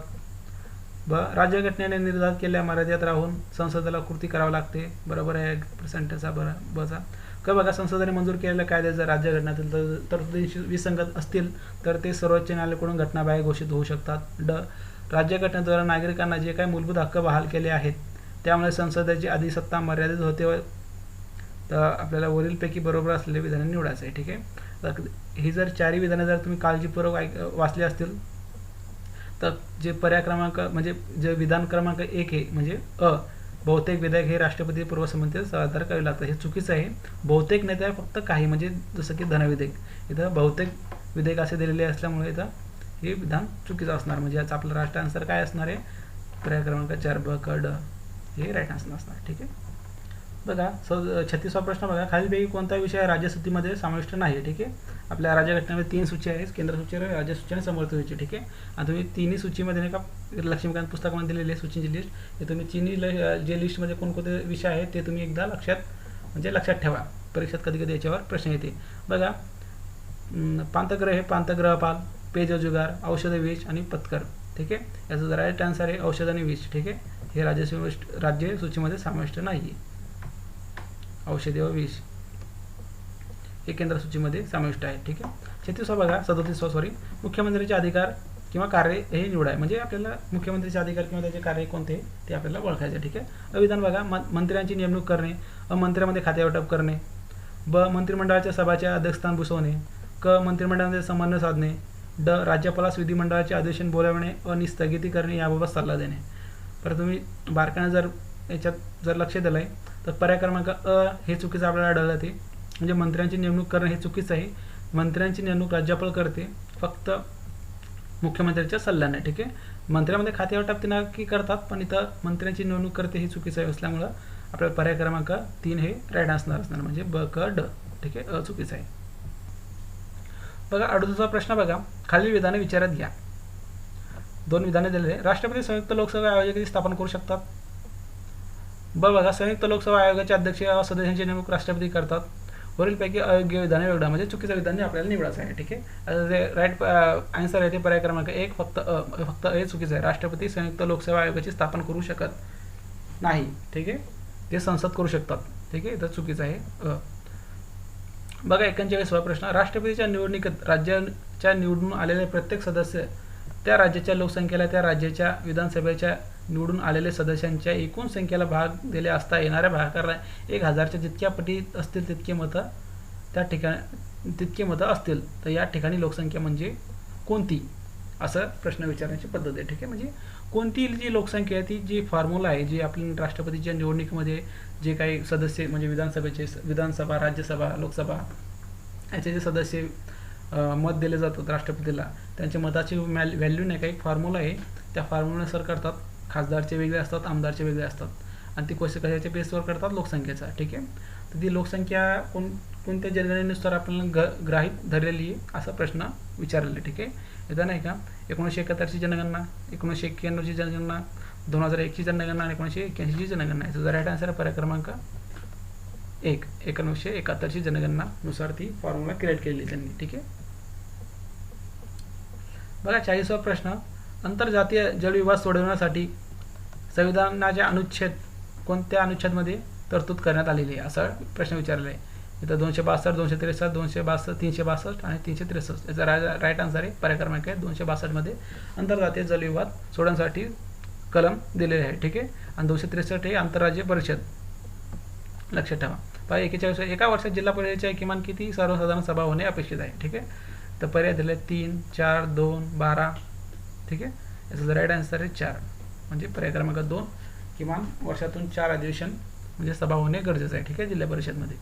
राज्यघटनेने निर्धारित केलेल्या मर्यादेत राहून संसदेला कृती करावी लागते. बरोबर आहे पर्सेंटेजचा बचा. बघा, संसदेने मंजूर केलेल्या कायदे जर राज्यघटनेतील तरतुदींशी विसंगत असतील तर ते सर्वोच्च न्यायालयाकडून घटनाबाह्य घोषित होऊ शकतात. राज्यघटनेद्वारे नागरिकांना जे काही मूलभूत हक्क बहाल केले आहेत त्यामुळे संसदेची अधिसत्ता मर्यादित होते. तर आपल्याला वरीलपैकी बरोबर असलेले विधाने निवडायचं आहे. ठीक आहे, तर ही जर 4ही विधाने जर तुम्ही काळजीपूर्वक वाचली असतील तर जे पर्याय क्रमांक म्हणजे जे विधान क्रमांक 1 आहे म्हणजे बहुतेक विधेयक हे राष्ट्रपती पूर्वसंमतीने सादर करावे लागतात, हे चुकीचं आहे. बहुतेक नाही तर फक्त काही, म्हणजे जसं की धनविधेयक, इथं बहुतेक विधेयक असे दिलेले असल्यामुळे इथं हे विधान चुकीचं असणार. म्हणजे याचा आपला राष्ट्र आन्सर काय असणार आहे, पर्याय क्रमांक 4 ब क ड हे राईट आन्सर असणार. ठीक आहे, बघा 36वा प्रश्न बघा, खालीलपैकी कोणता विषय राज्यसूचीमध्ये समाविष्ट नाही. ठीक आहे, आपल्या राज्यघटनेमध्ये 3 सूची आहेत, केंद्र सूची, राज्य सूची आणि समर्थ सूची. ठीक आहे, आणि तुम्ही तिन्ही सूचीमध्ये नाही का लक्ष्मीकांत पुस्तकामध्ये दिलेली सूचीची लिस्ट, हे तुम्ही तिन्ही जे लिस्टमध्ये कोणकोणते विषय आहेत ते तुम्ही एकदा लक्षात ठेवा. परीक्षेत कधी कधी याच्यावर प्रश्न येते. बघा, पांतग्रह हे पांतग्रहपाल, पेज जुगार, औषध विष आणि पत्कर. ठीक आहे, याचा जर राईट आन्सर आहे औषध आणि विष. ठीक आहे, हे राज्य सूचीमध्ये समाविष्ट नाही. औषधे व विष हे केंद्र सूचीमध्ये समाविष्ट आहे. ठीक आहे, 36वा बघा 37वा मुख्यमंत्र्यांचे अधिकार किंवा कार्य हे निवडाय, म्हणजे आपल्याला मुख्यमंत्र्यांचे अधिकार किंवा त्याचे कार्य कोणते ते आपल्याला ओळखायचे. ठीक आहे, अविधान बघा, मंत्र्यांची नेमणूक करणे, मंत्र्यांमध्ये खाते वाटप करणे, ब. मंत्रिमंडळाच्या सभाच्या अध्यक्षस्थान भूषवणे. क. मंत्रिमंडळाचे समन्वय साधणे. ड. राज्यपालास विधिमंडळाचे अधिवेशन बोलावणे आणि स्थगिती करणे याबाबत सल्ला देणे. तर तुम्ही बारकाने जर याच्यात जर लक्ष दिलं आहे तर पर्याय क्रमांक अ हे चुकीचं आपल्याला आढळलं ते, म्हणजे मंत्र्यांची नेमणूक करणे हे चुकीचं आहे. मंत्र्यांची नेमणूक राज्यपाल करते फक्त मुख्यमंत्र्यांच्या सल्ल्याने. ठीक आहे, मंत्र्यामध्ये खाते वाटप ते नक्की करतात, पण इथं मंत्र्यांची निवडणूक करते हे चुकीचं आहे. असल्यामुळं आपल्याला पर्याय क्रमांक 3 हे राईट असणार म्हणजे ब क ड. ठीक आहे, अ चुकीचं आहे. बघा 38वा प्रश्न बघा, खालील विधाने विचारात घ्या. 2 विधाने दिलेले. राष्ट्रपती संयुक्त लोकसभा आयोगाची स्थापना करू शकतात. ब. बघा, संयुक्त लोकसभा आयोगाचे अध्यक्ष सदस्यांची नेमणूक राष्ट्रपती करतात. वरीलपैकी अयोग्य विधाने निवडा, म्हणजे चुकीचं विधान आपल्याला निवडायचं आहे. ठीक आहे, राईट आन्सर आहे ते पर्याय क्रमांक 1 फक्त अ चुकीचं आहे. राष्ट्रपती संयुक्त लोकसेवा आयोगाची स्थापना करू शकत नाही. ठीक आहे, ते संसद करू शकतात. ठीक आहे, तर चुकीचं आहे अ. बघा 41वा प्रश्न, राष्ट्रपतीच्या निवडणुकीत राज्याच्या निवडून आलेले प्रत्येक सदस्य त्या राज्याच्या लोकसंख्येला त्या राज्याच्या विधानसभेच्या निवडून आलेल्या सदस्यांच्या एकूण संख्येला भाग दिले असता येणाऱ्या भागाकार 1000च्या जितक्या पटी असतील तितके मतं असतील. तर या ठिकाणी लोकसंख्या म्हणजे कोणती, असं प्रश्न विचारण्याची पद्धत आहे. ठीक आहे, म्हणजे कोणती जी लोकसंख्या आहे ती जी फॉर्म्युला आहे, जी आपल्या राष्ट्रपतीच्या निवडणुकीमध्ये जे काही सदस्य म्हणजे विधानसभा, राज्यसभा, लोकसभा याचे जे सदस्य मत दिले जातात राष्ट्रपतीला, त्यांच्या मताची व्हॅल्यू नाही का एक फॉर्म्युला आहे, त्या फॉर्म्युलानुसार करतात. खासदारचे वेगळे असतात, आमदारचे वेगळे असतात, आणि ती कशाच्या बेसवर करतात, लोकसंख्येचा. ठीक आहे, तर ती लोकसंख्या कोणत्या जनगणनेनुसार आपल्याला ग्राहित धरलेली आहे असा प्रश्न विचारलेला. ठीक आहे, इथं नाही का 1971ची जनगणना, 1991ची जनगणना, 2001ची जनगणना आणि 1981ची जनगणना आहे. तर राईट आन्सर आहे पर्याय क्रमांक 1 1971ची जनगणनानुसार ती फॉर्म्युला क्रिएट केलेली त्यांनी. ठीक आहे, बघा 40वा प्रश्न, आंतरजातीय जलविवाद सोडवण्यासाठी संविधानाच्या अनुच्छेद कोणत्या अनुच्छेदमध्ये तरतूद करण्यात आलेली आहे असा प्रश्न विचारलेला आहे. इथं 262, 263, 262, 362 आणि 363 याचा राईट आन्सर आहे पर्याय क्रमांक 262 मध्ये आंतरजातीय जलविवाद सोडवण्यासाठी कलम दिलेले आहे. ठीक आहे, आणि 263 हे आंतरराज्य परिषद. लक्षात ठेवा. 41 एका वर्षात जिल्हा परिषदेच्या किमान किती सर्वसाधारण सभा होणे अपेक्षित आहे. ठीक आहे, तर पर्याय दिले 3, 4, 2, 12. ठीक आहे, याचा राईट आन्सर आहे 4 म्हणजे पर्याय क्रमांक 2 किमान वर्षातून 4 अधिवेशन म्हणजे सभा होणे गरजेचं आहे. ठीक आहे, जिल्हा परिषदमध्ये.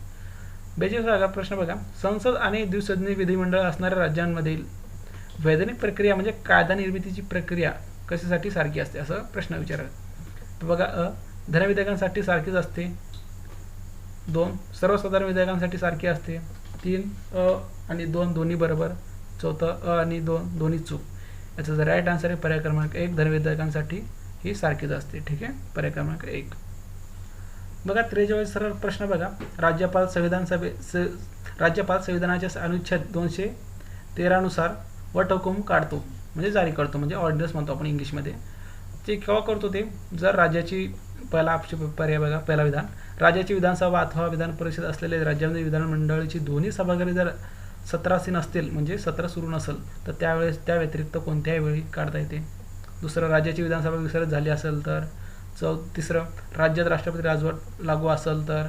42वा प्रश्न बघा, संसद आणि द्विसदनी विधिमंडळ असणाऱ्या राज्यांमधील वैधानिक प्रक्रिया म्हणजे कायदा निर्मितीची प्रक्रिया कशासाठी सारखी असते असं प्रश्न विचारला. तर बघा अ. धनविधेयकांसाठी सारखीच असते. 2. सर्वसाधारण विधेयकांसाठी सारखी असते. 3. अ आणि 2 दोन्ही बरोबर. 4. अ आणि 2 दोन्ही चूक. याचा जर राईट आन्सर आहे पर्याय क्रमांक 1 धनविधेयकांसाठी ही सारखीच असते. ठीक आहे, पर्याय क्रमांक 1. बघा 43 सरळ प्रश्न बघा, राज्यपाल संविधानाच्या अनुच्छेद 213 नुसार वटहुकूम काढतो म्हणजे जारी करतो, म्हणजे ऑर्डिनन्स म्हणतो आपण इंग्लिशमध्ये. ते केव्हा करतो ते, जर राज्याची पहिला पर्याय बघा, पहिला विधान, राज्याची विधानसभा अथवा विधान परिषद असलेले राज्यामध्ये विधानमंडळाची दोन्ही सभागृहे जर 17 नसतील म्हणजे सत्र सुरू नसेल तर त्यावेळेस त्या व्यतिरिक्त कोणत्याही वेळी काढता येते. दुसरं, राज्याची विधानसभा विसर्जित झाली असेल तर. तिसरं, राज्यात राष्ट्रपती राजवट लागू असेल तर.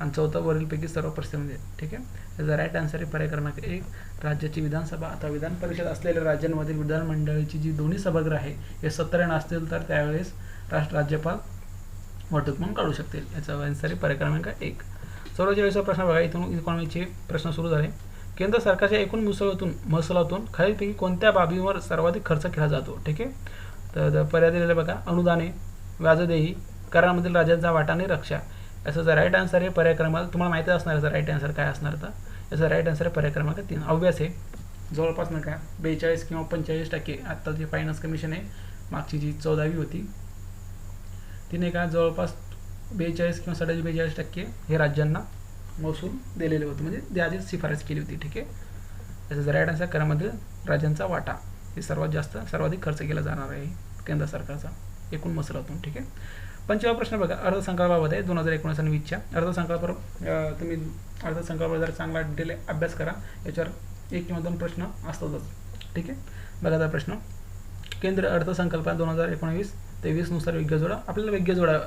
आणि 4 वरीलपैकी सर्व परिस्थितीमध्ये. ठीक आहे, त्याचा राईट आन्सर आहे पर्याय क्रमांक 1 राज्याची विधानसभा अथवा विधान परिषद असलेल्या राज्यांमधील विधानमंडळाची जी दोन्ही सभागृह आहे हे 17 नसतील तर त्यावेळेस राज्यपाल वटहुकूम काढू शकतील. याचा आन्सर आहे पर्याय क्रमांक 1. 44वा प्रश्न बघा, इथून इकॉनॉमीचे प्रश्न सुरू झाले. केंद्र सरकारच्या एकूण महसुलातून खालीलपैकी कोणत्या बाबीवर सर्वाधिक खर्च केला जातो. ठीक आहे, तर पर्याय दिलेले बघा, अनुदाने, व्याजदेही, करामधील राज्यांचा वाटा आणि रक्षा. याचा जर राईट आन्सर आहे पर्याय क्रमांक, तुम्हाला माहिती असणार याचा राईट आन्सर काय असणार, तर याचा राईट आन्सर आहे पर्याय क्रमांक 3 अव्यास आहे. जवळपास नाही का 42 किंवा 45% आत्ता जी फायनान्स कमिशन आहे मागची जी 14वी होती तिने का जवळपास 42 किंवा 42% हे राज्यांना महसूल दिलेले होते, म्हणजे त्याआधी शिफारस केली होती. ठीक आहे, याचा जर राईट आन्सर करामध्ये राज्यांचा वाटा हे सर्वाधिक खर्च केला जाणार आहे केंद्र सरकारचा एकूण महसुलातून. ठीक आहे, 25वा प्रश्न बघा, अर्थसंकल्पाबाबत आहे 2019 आणि 20च्या अर्थसंकल्पावर. तुम्ही अर्थसंकल्पावर जर चांगला डिटेल अभ्यास करा, याच्यावर 1 किंवा 2 प्रश्न असतातच. ठीक आहे, बघा आता प्रश्न, केंद्र अर्थसंकल्प 2019 ते 20 नुसार वेगळा जोडा, आपल्याला वेगळा जोडा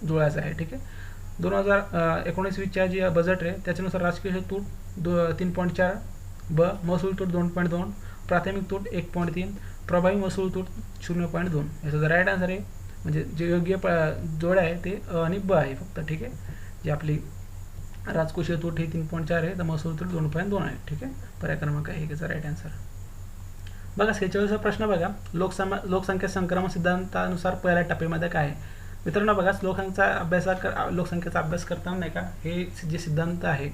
जुळायचा आहे. ठीक आहे, 2019-20च्या जी बजेट आहे त्याच्यानुसार राजकीय तूट 3.4, ब महसूल तूट 2.2, प्राथमिक तूट 1.3, प्रभावी महसूल तूट 0.2. याचा जर राईट आन्सर आहे म्हणजे जे योग्य जोड आहे ते आणि ब आहे फक्त. ठीक आहे, जी आपली राजकोषीय तूट ही 3.4 आहे तर महसूल तूट 2.2 आहे. ठीक आहे, पर्याय क्रमांक 1 याचा राईट आन्सर. बघा 46वा प्रश्न बघा, लोकसंख्या संक्रमण सिद्धांतानुसार पहिल्या टप्प्यामध्ये काय आहे. मित्रांनो बघा, लोकसंख्येचा अभ्यास करताना नाही का, हे जे सिद्धांत आहे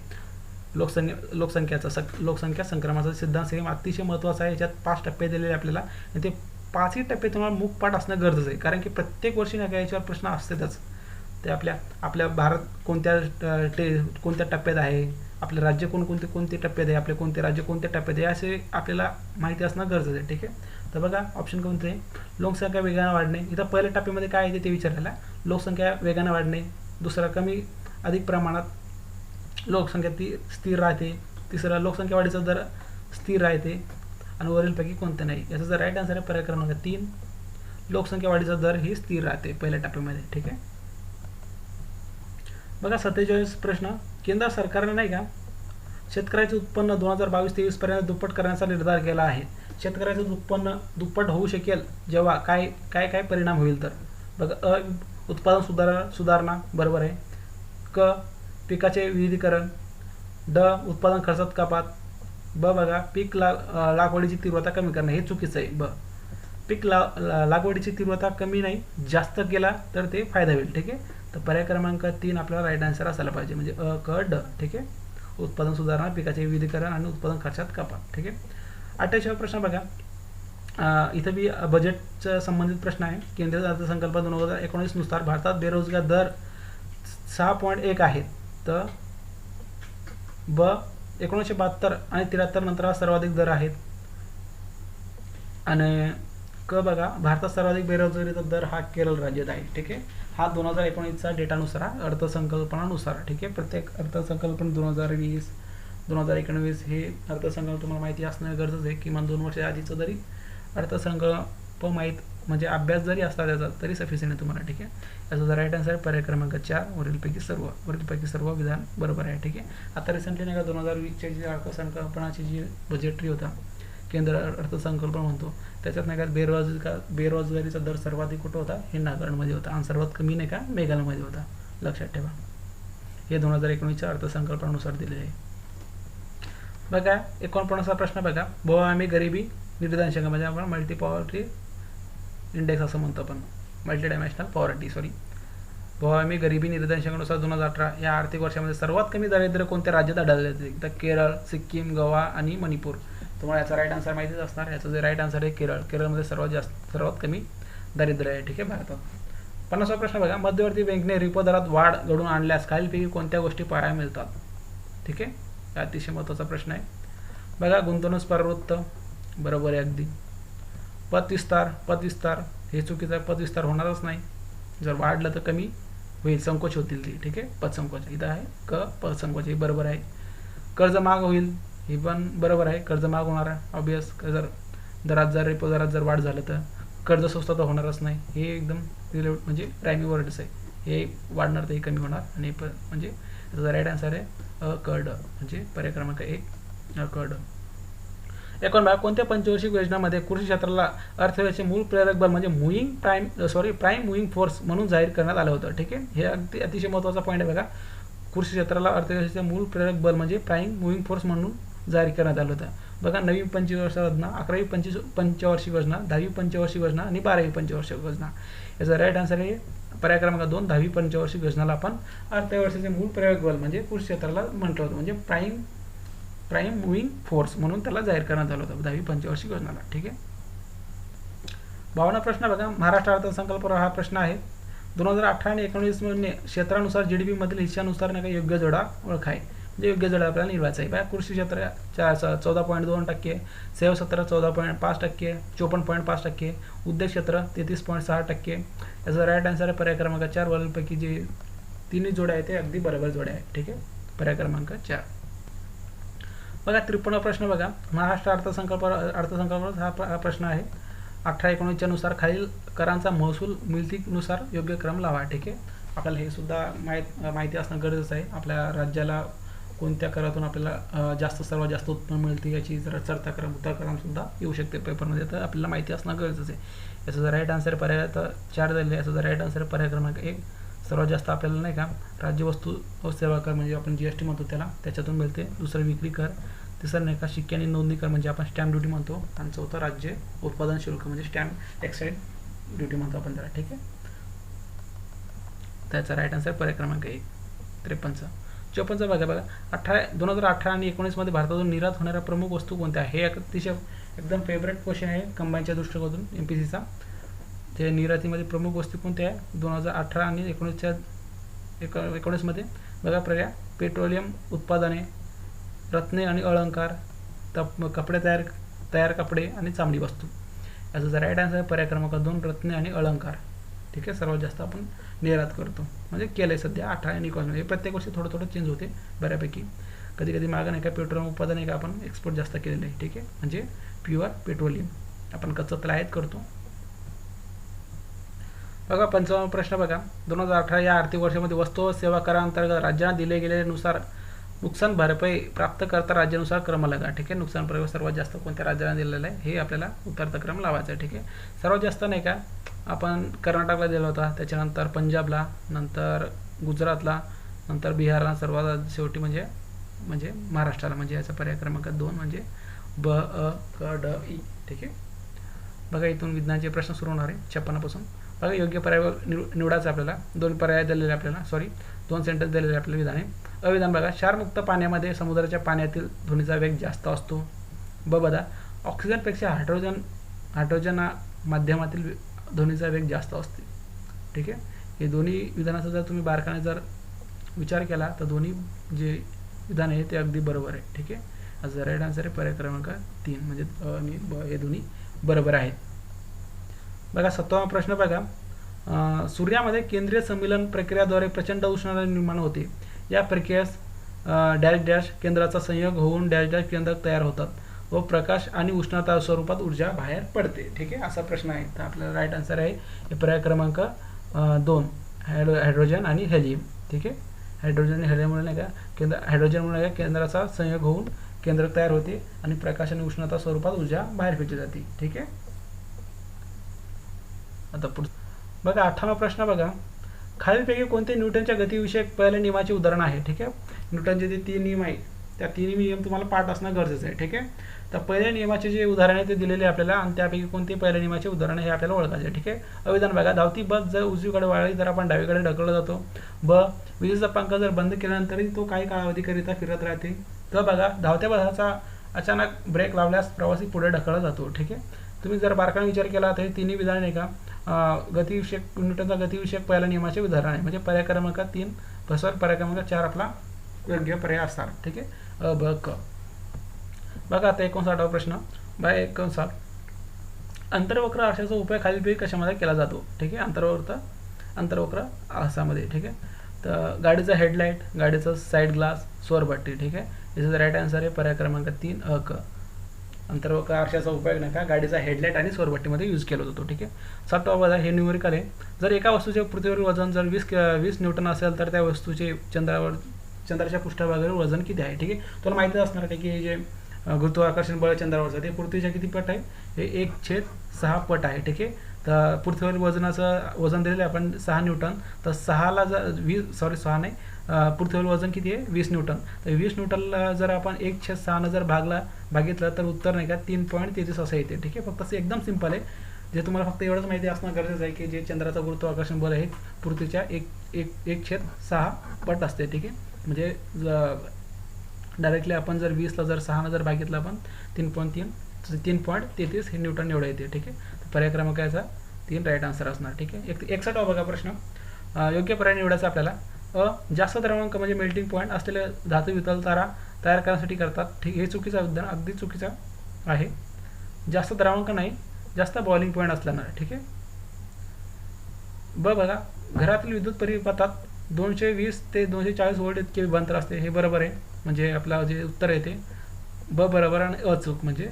लोकसंख्या संक्रमणाचा सिद्धांत हे अतिशय महत्त्वाचा आहे. याच्यात 5 टप्पे दिलेले आपल्याला आणि ते 5ही टप्पे तुम्हाला मुखपाठ असणं गरजेचं आहे, कारण की प्रत्येक वर्षी नाही का याच्यावर प्रश्न असतातच. ते आपल्या भारत कोणत्या टप्प्यात आहे, आपले राज्य कोणते टप्प्यात आहे, आपले कोणते राज्य कोणत्या टप्प्यात आहे, असे आपल्याला माहिती असणं गरजेचं आहे. ठीक आहे, तर बघा ऑप्शन कोणते आहे, लोकसंख्या वेगाने वाढणे. इथं पहिल्या टप्प्यामध्ये काय आहे ते विचारायला, लोकसंख्या वेगाने वाढणे. दुसरा, कमी अधिक प्रमाणात लोकसंख्या ती स्थिर राहते. तिसरा, लोकसंख्या वाढीचा दर स्थिर राहते. आणि वरीलपैकी कोणतं नाही. याचा जर राईट आन्सर आहे पर्याय क्रमांक 3, लोकसंख्या वाढीचा दर ही स्थिर राहते पहिल्या टप्प्यामध्ये. ठीक आहे, बघा 47 प्रश्न, केंद्र सरकारने नाही का शेतकऱ्याचे उत्पन्न 2022-23 पर्यंत दुप्पट करण्याचा निर्धार केला आहे. शेतकऱ्याचं उत्पन्न दुप्पट होऊ शकेल जेव्हा काय परिणाम होईल. तर बघा, उत्पादन सुधारणा बरोबर आहे. क, पिकाचे विविधीकरण. ड, उत्पादन खर्चात कपात. ब बघा, पीक लागवडीची तीव्रता कमी करणे. हे चुकीचं आहे. ब, पीक लागवडीची तीव्रता कमी नाही जास्त केला तर ते फायदा होईल. ठीक आहे, तर पर्याय क्रमांक 3 आपल्याला राईट आन्सर असायला पाहिजे, म्हणजे अ, क, ड. ठीक आहे, उत्पादन सुधारणा, पिकाचे विविधीकरण आणि उत्पादन खर्चात कपात. ठीक आहे, 28वा प्रश्न बघा, इथं बी बजेटचा संबंधित प्रश्न आहे. केंद्रीय अर्थसंकल्प 2019 नुसार भारतात बेरोजगार दर 6.1 आहे. तर ब, 1972 आणि 73 नंतर हा सर्वाधिक दर आहेत. आणि क बघा, भारतात सर्वाधिक बेरोजगारीचा दर हा केरळ राज्यात आहे. ठीक आहे, हा 2019चा डेटानुसार, अर्थसंकल्पनानुसार. ठीक आहे, प्रत्येक अर्थसंकल्पना 2020 2019 हे अर्थसंकल्प तुम्हाला माहिती असणं गरजेचं आहे. किमान 2 वर्ष आधीचं जरी अर्थसंकल्प म्हणजे अभ्यास जरी असला त्याचा तरी सफिशियंट आहे तुम्हाला. ठीक आहे, याचा जर राईट आन्सर आहे पर्याय क्रमांक 4, वरीलपैकी सर्व विधान बरोबर आहे. ठीक आहे, आता रिसेंटली नाही का 2020च्या जी अर्थसंकल्पनाची जी बजेटरी होता, केंद्र अर्थसंकल्प म्हणतो, त्याच्यात नाही का बेरोजगारीचा दर सर्वाधिक कुठं होता, हे नागालँडमध्ये होता. आणि सर्वात कमी नाही का मेघालयमध्ये होता. लक्षात ठेवा, हे 2019च्या अर्थसंकल्पनानुसार दिले आहे. बघा 49वा प्रश्न बघा, बहुआयामी गरिबी निर्देशांक म्हणजे आपण मल्टी पॉवर्टी इंडेक्स असं म्हणतो आपण, मल्टी डायमेन्शनल पॉवर्टी बहुआयामी गरिबी निर्देशांकानुसार 2018 या आर्थिक वर्षामध्ये सर्वात कमी दारिद्र्य कोणत्या राज्यात आढळले जाते. तर केरळ, सिक्कीम, गोवा आणि मणिपूर. तुम्हाला याचा राईट आन्सर माहितीच असणार. याचं जे राईट आन्सर आहे केरळ. केरळमध्ये सर्वात कमी दारिद्र्य आहे. ठीक आहे, भारतात. 50वा प्रश्न बघा, मध्यवर्ती बँकेने रिपो दरात वाढ घडवून आणल्यास खालीलपैकी कोणत्या गोष्टी पाहायला मिळतात. ठीक आहे, हा अतिशय महत्त्वाचा प्रश्न आहे. बघा, गुंतवणूक प्रवृत्त बरोबर आहे अगदी. पतविस्तार हे चुकीचं आहे. पतविस्तार होणारच नाही. जर वाढलं तर कमी होईल, संकोच होतील ती. ठीक आहे, पतसंकोच इथं आहे. क, पतसंकोच हे बरोबर आहे. कर्ज महाग होईल हे पण बरोबर आहे. कर्ज महाग होणार आहे ऑब्वियस. जर रेपो दरात जर वाढ झालं तर कर्ज स्वस्त तर होणारच नाही. हे एकदम म्हणजे प्रायमरी वर्ड्स आहे. हे वाढणार तर हे कमी होणार. आणि म्हणजे त्याचा राईट आन्सर आहे अ, क, ड. म्हणजे पर्याय क्रमांक 1 अ, क, ड. कोणत्या पंचवार्षिक योजनामध्ये कृषी क्षेत्राला अर्थव्यवस्थेचे मूळ प्रेरक बल म्हणजे प्राईम मुव्हिंग फोर्स म्हणून जाहीर करण्यात आलं होतं. ठीक आहे, हे अगदी अतिशय महत्त्वाचा पॉईंट आहे. बघा, कृषी क्षेत्राला अर्थव्यवस्थेचे मूळ प्रेरक बल म्हणजे प्राईम मुव्हिंग फोर्स म्हणून जाहीर करण्यात आलं होतं. बघा, 9वी पंचवार्षिक योजना, 11वी पंचवार्षिक योजना, 10वी पंचवार्षिक योजना आणि 12वी पंचवार्षिक योजना. याचा राईट आन्सर आहे पर्याय क्रमांक 2, 10वी पंचवार्षिक योजनाला आपण अर्थव्यवस्थेचे मूळ प्रेरक बल म्हणजे कृषी क्षेत्राला म्हटलं होतं, म्हणजे प्राईम मुव्हिंग फोर्स म्हणून त्याला जाहीर करण्यात आलं होतं 10वी पंचवार्षिक योजनाला. ठीक आहे, 52 प्रश्न बघा, महाराष्ट्र अर्थसंकल्पावर हा प्रश्न आहे. 2018 आणि 19 मध्ये क्षेत्रानुसार जीडीपी मधील हिस्सानुसार नाही का योग्य जोडा ओळखा आहे. म्हणजे योग्य जोडा आपल्याला निवडायचा आहे. कृषी क्षेत्र 14.2%, सेवा क्षेत्र 14.5%, 54.5%, उद्योग क्षेत्र 33.6%. याचा राईट आन्सर आहे पर्याय क्रमांक 4. वरीलपैकी जे तिन्ही जोड्या आहेत ते अगदी बरोबर जोड्या आहेत. ठीक आहे, पर्याय क्रमांक 4. बघा 53 प्रश्न बघा, महाराष्ट्र अर्थसंकल्पावर हा प्रश्न आहे. 18-19 नुसार खालील करांचा महसूल मिळतीनुसार योग्य क्रम लावा. ठीक आहे, आपल्याला हे सुद्धा माहिती असणं गरजेचं आहे. आपल्या राज्याला कोणत्या करातून आपल्याला सर्वात जास्त उत्पन्न मिळते याची जर चढता करा उतार सुद्धा येऊ शकते पेपरमध्ये, तर आपल्याला माहिती असणं गरजेचं आहे. याचा जर राईट आन्सर पर्याय तर 4 झालेले. याचा जर राईट आन्सर पर्याय क्रमांक 1 सर्वात जास्त आपल्याला नाही का राज्य वस्तू व सेवा कर म्हणजे आपण GST म्हणतो त्याच्यातून मिळते. दुसरं विक्री कर, तिसरं नाही का शिक्के आणि नोंदणी कर म्हणजे आपण स्टॅम्प ड्युटी म्हणतो, आणि चौथं राज्य उत्पादन शुल्क म्हणजे स्टॅम्प एक्साईड ड्युटी म्हणतो आपण त्याला. ठीक आहे, त्याचा राईट आन्सर पर्याय क्रमांक 1. 53. 54 बघा 2018 आणि 19 मध्ये भारतातून निर्यात होणाऱ्या प्रमुख वस्तू कोणत्या? हे अतिशय एकदम फेवरेट क्वेश्चन आहे कंबाईनच्या दृष्टिकोनातून MPSCचा. ते निर्यातीमध्ये प्रमुख वस्तू कोणत्या आहे 2018 आणि 19 मध्ये? बघा पर्याय: पेट्रोलियम उत्पादने, रत्ने आणि अलंकार, कपडे तयार कपडे आणि चामडी वस्तू. याचा जर राईट आन्सर पर्याय क्रमांक 2 रत्ने आणि अलंकार. ठीक आहे, सर्वात जास्त आपण निर्यात करतो म्हणजे केलं आहे सध्या 18 आणि 19 मध्ये. प्रत्येक वर्षी थोडं थोडं चेंज होते बऱ्यापैकी. कधी कधी मागं नाही का पेट्रोलियम उत्पादन आहे का आपण एक्सपोर्ट जास्त केलेलं आहे. ठीक आहे, म्हणजे प्युअर पेट्रोलियम आपण कच्चं तेल आयात करतो. बघा 55 प्रश्न बघा 2018 या आर्थिक वर्षामध्ये वस्तू व सेवा कराअंतर्गत राज्यांना दिले गेलेल्यानुसार नुकसान भरपाई प्राप्त करता राज्यानुसार क्रम लागा. ठीक आहे, नुकसान भरपाई सर्वात जास्त कोणत्या राज्याला दिलेलं आहे हे आपल्याला उतरता क्रम लावायचा आहे. ठीक आहे, सर्वात जास्त नाही का आपण कर्नाटकला दिला होता, त्याच्यानंतर पंजाबला, नंतर गुजरातला, नंतर बिहारला, सर्वात शेवटी म्हणजे महाराष्ट्राला. म्हणजे याचा पर्याय क्रमांक 2 म्हणजे ब अ क ड ई. ठीक आहे, बघा इथून विज्ञानाचे प्रश्न सुरू होणार आहे 56 पासून. बघा योग्य पर्याय निवडायचा आपल्याला. 2 पर्याय दिलेले आपल्याला 2 सेंटेन्स दिलेले आपल्याला विधाने. अविधान बघा: क्षारमुक्त पाण्यामध्ये समुद्राच्या पाण्यातील ध्वनीचा वेग जास्त असतो. बघा ऑक्सिजनपेक्षा हायड्रोजन माध्यमातील ध्वनीचा वेग जास्त असते. ठीक आहे, हे दोन्ही विधानाचा जर तुम्ही बारकाने जर विचार केला तर दोन्ही जे विधान आहे ते अगदी बरोबर आहे. ठीक आहे, आज राईट आन्सर आहे पर्याय क्रमांक 3 म्हणजे आणि ब हे दोन्ही बरोबर आहेत. बघा 7वा प्रश्न बघा: सूर्यामध्ये केंद्रीय सम्मिलन प्रक्रियाद्वारे प्रचंड उष्णता निर्माण होते. या प्रक्रियेस डॅश डॅश केंद्राचा संयोग होऊन डॅश डॅश केंद्रक तयार होतात व प्रकाश आणि उष्णता स्वरूपात ऊर्जा बाहेर पडते. ठीक आहे, असा प्रश्न आहे. तर आपल्याला राईट आन्सर आहे हे पर्याय क्रमांक 2 हायड्रोजन आणि हेलियम. ठीक आहे, हायड्रोजन आणि हेलियममुळे नाही का हायड्रोजनमुळे नाही का केंद्राचा संयोग होऊन केंद्रक तयार होते आणि प्रकाश आणि उष्णता स्वरूपात ऊर्जा बाहेर फेकली जाते. ठीक आहे, आता पुढे बघा 8वा प्रश्न बघा: खालीलपैकी कोणते न्यूटनच्या गतीविषयक पहिल्या नियमाचे उदाहरण आहे? ठीक आहे, न्यूटनचे जे 3 नियम आहेत त्या 3 नियम तुम्हाला पाठ असणं गरजेचं आहे. ठीक आहे, तर पहिल्या नियमाचे जे उदाहरण आहे ते दिलेले आपल्याला, आणि त्यापैकी कोणते पहिल्या नियमाचे उदाहरण हे आपल्याला ओळखायचे आहे. ठीक आहे, अविधान बघा: धावती बस जर उजवीकडे वळली तर आपण डावीकडे ढकलला जातो. ब विजेचा पंखा जर बंद केल्यानंतरही तो काही कालावधीकरिता फिरत राहते. तर बघा धावत्या बसाचा अचानक ब्रेक लावल्यास प्रवासी पुढे ढकलला जातो. ठीक आहे, तुम्ही जर बारकाईने विचार केला तर हे तिन्ही विधान आहे का गतिविषयक न्यूटनचा गतिविषयक पहिल्या नियमाचे उदाहरण आहे. म्हणजे पर्याय क्रमांक 3 बसवर पर्याय क्रमांक 4 आपला योग्य पर्याय असणार. ठीक आहे, अ ब क. बघा आता 59वा प्रश्न बघा 59: अंतर्वक्र आरशाचा उपयोग खालीलपैकी कशामध्ये केला जातो? ठीक आहे, अंतर्वक्र आरशामध्ये. ठीक आहे, तर गाडीचा हेडलाईट, गाडीचा साईड ग्लास, स्वरभट्टी. ठीक आहे, याचा राईट आन्सर आहे पर्याय क्रमांक 3 अ क. अंतर्वक्र आरशाचा उपयोग नाही का गाडीचा हेडलाईट आणि स्वरभट्टीमध्ये यूज केला जातो. ठीक आहे, 7वा बघा हे न्यूमेरिकल आहे. जर एका वस्तूचे पृथ्वीवरील वजन जर 20 न्यूटन असेल तर त्या वस्तूचे चंद्राच्या पृष्ठभागावर वजन किती आहे? ठीक आहे, तुला माहिती असणार आहे की जे गुरुत्वाकर्षण बळ चंद्रावरचं ते पृथ्वीच्या किती पट आहे? हे 1/6 पट आहे. ठीक आहे, तर पृथ्वीवरील वजनाचं वजन दिलेलं आहे आपण 6 न्यूटन. तर 6ला जर 6 नाही पृथ्वीवरील वजन किती आहे 20 न्यूटन. तर 20 न्यूटनला जर आपण 1/6 जर भागितलं तर उत्तर नाही का 3.33 असं येते. ठीक आहे, फक्त असं एकदम सिंपल आहे. जे तुम्हाला फक्त एवढंच माहिती असणं गरजेचं आहे की जे चंद्राचं गुरुत्वाकर्षण बल आहे पृथ्वीच्या 1/6 पट असते. ठीक आहे, म्हणजे डायरेक्टली आपण जर 20ला जर 6 जर भागितलं आपण 3.33 हे न्यूटन एवढं येते. ठीक आहे, तर पर्याय क्रमांक याचा 3 राईट आन्सर असणार. ठीक आहे, 61वा बघा प्रश्न योग्य पर्याय निवडायचा आपल्याला. जास्त द्रवांक म्हणजे मेल्टिंग पॉईंट असलेले धातू वितल तारा तयार करण्यासाठी करतात. ठीक, हे चुकीचं विधान अगदी चुकीचं आहे. जास्त द्रवांक नाही, जास्त बॉइलिंग पॉईंट असल्यानं. ठीक आहे, बघा घरातील विद्युत परिपथात 220 ते 240 व्होल्ट इतके विभांतर असते. हे बरोबर आहे, म्हणजे आपला जे उत्तर आहे ते ब बरोबर आणि अचूक म्हणजे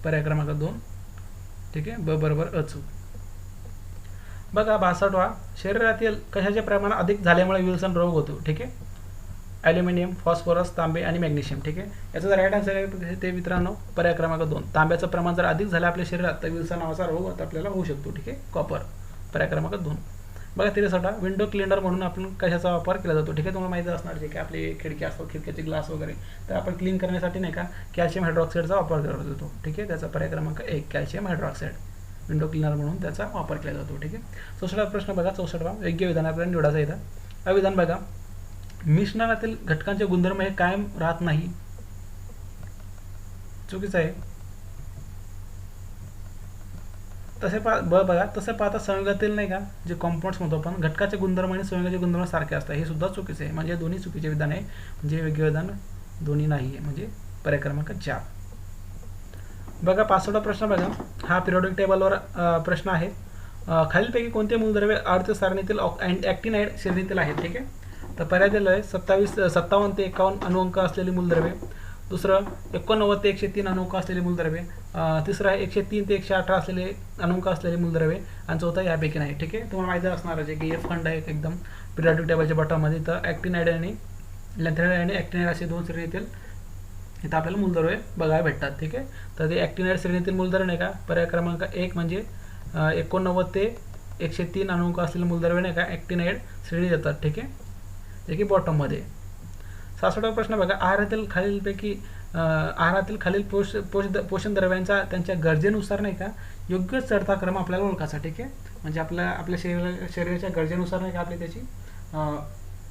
पर्याय क्रमांक 2. ठीक आहे, ब बरोबर अचूक. बघा 62वा, शरीरातील कशाचे प्रमाण अधिक झाल्यामुळे विल्सन रोग होतो. ठीक आहे, ॲल्युमिनियम, फॉस्फरस, तांबे आणि मॅग्नेशियम. ठीक आहे, याचा जर राईट आन्सर आहे ते मित्रांनो पर्याय क्रमांक 2. तांब्याचं प्रमाण जर अधिक झालं आपल्या शरीरात तर विल्सन नावाचा रोग आता आपल्याला होऊ शकतो. ठीक आहे, कॉपर, पर्याय क्रमांक 2. बघा 63वा, विंडो क्लिनर म्हणून आपण कशाचा वापर केला जातो. ठीक आहे, तुम्हाला माहिती असणार जे की आपले खिडकी असतात, खिडकीचे ग्लास वगैरे, तर आपण क्लीन करण्यासाठी नाही का कॅल्शियम हायड्रॉक्साईडचा वापर केला जातो. ठीक आहे, त्याचा पर्याय क्रमांक 1 कॅल्शियम हायड्रॉक्साईड, विंडो क्लिनर म्हणून त्याचा वापर केला जातो. ठीक आहे, 64वा प्रश्न बघा, 64वा, योग्य विधान आपल्याला निवडायचं इथं. अविधान बघा, मिश्रणातील घटकांचे गुणधर्म हे कायम राहत नाही. चुकीचं आहे. तसे बघा, तसं पाहता संयोगातील नाही का जे कॉम्पाउंड्स म्हणतो आपण, घटकाचे गुणधर्म आणि संयोगाचे गुणधर्म सारखे असतात, हे सुद्धा चुकीचे आहे. म्हणजे दोन्ही चुकीचे विधान आहे, म्हणजे योग्य विधान दोन्ही नाही आहे, म्हणजे पर्याय क्रमांक 4. बघा 65वा प्रश्न बघा, हा पिरियॉडिक टेबलवर प्रश्न आहे. खालीलपैकी कोणते मूलद्रव्य अर्ध सारणीतील ॲक्टिनाइड श्रेणीतील आहेत. ठीक आहे, तर पर्याय दिलं आहे 57 ते 51 अणुअंक असलेली मूलद्रव्ये. दुसरं 89 ते 103 अणुअंक असलेली मूलद्रव्ये. तिसरं आहे 103 ते 118 असलेले अणुअंक असलेली मूलद्रव्ये. आणि चौथा यापैकी नाही. ठीक आहे, तुम्हाला माहिती असणार आहे की एफ खंड आहे एकदम पिरियॉडिक टेबलच्या बॉटममध्ये, तर ॲक्टिनाइड आणि लॅन्थेनाइड आणि ॲक्टिनाइड असे 2 श्रेणीतील इथं आपल्याला मूलद्रव्ये बघायला भेटतात. ठीक आहे, तर ते ॲक्टिनाइड श्रेणीतील मूलद्रव्य नाही का पर्याय क्रमांक 1 म्हणजे 89 ते 103 अणुअंक असलेले मूलद्रव्य नाही का ॲक्टिनाइड श्रेणी देतात. ठीक आहे, जे की बॉटममध्ये. 66वा प्रश्न बघा, आहारातील खालील पोषण द्रव्यांचा त्यांच्या गरजेनुसार नाही का योग्य चढता क्रम आपल्याला ओळखायचा. ठीक आहे, म्हणजे आपल्या शरीराच्या गरजेनुसार नाही का आपली त्याची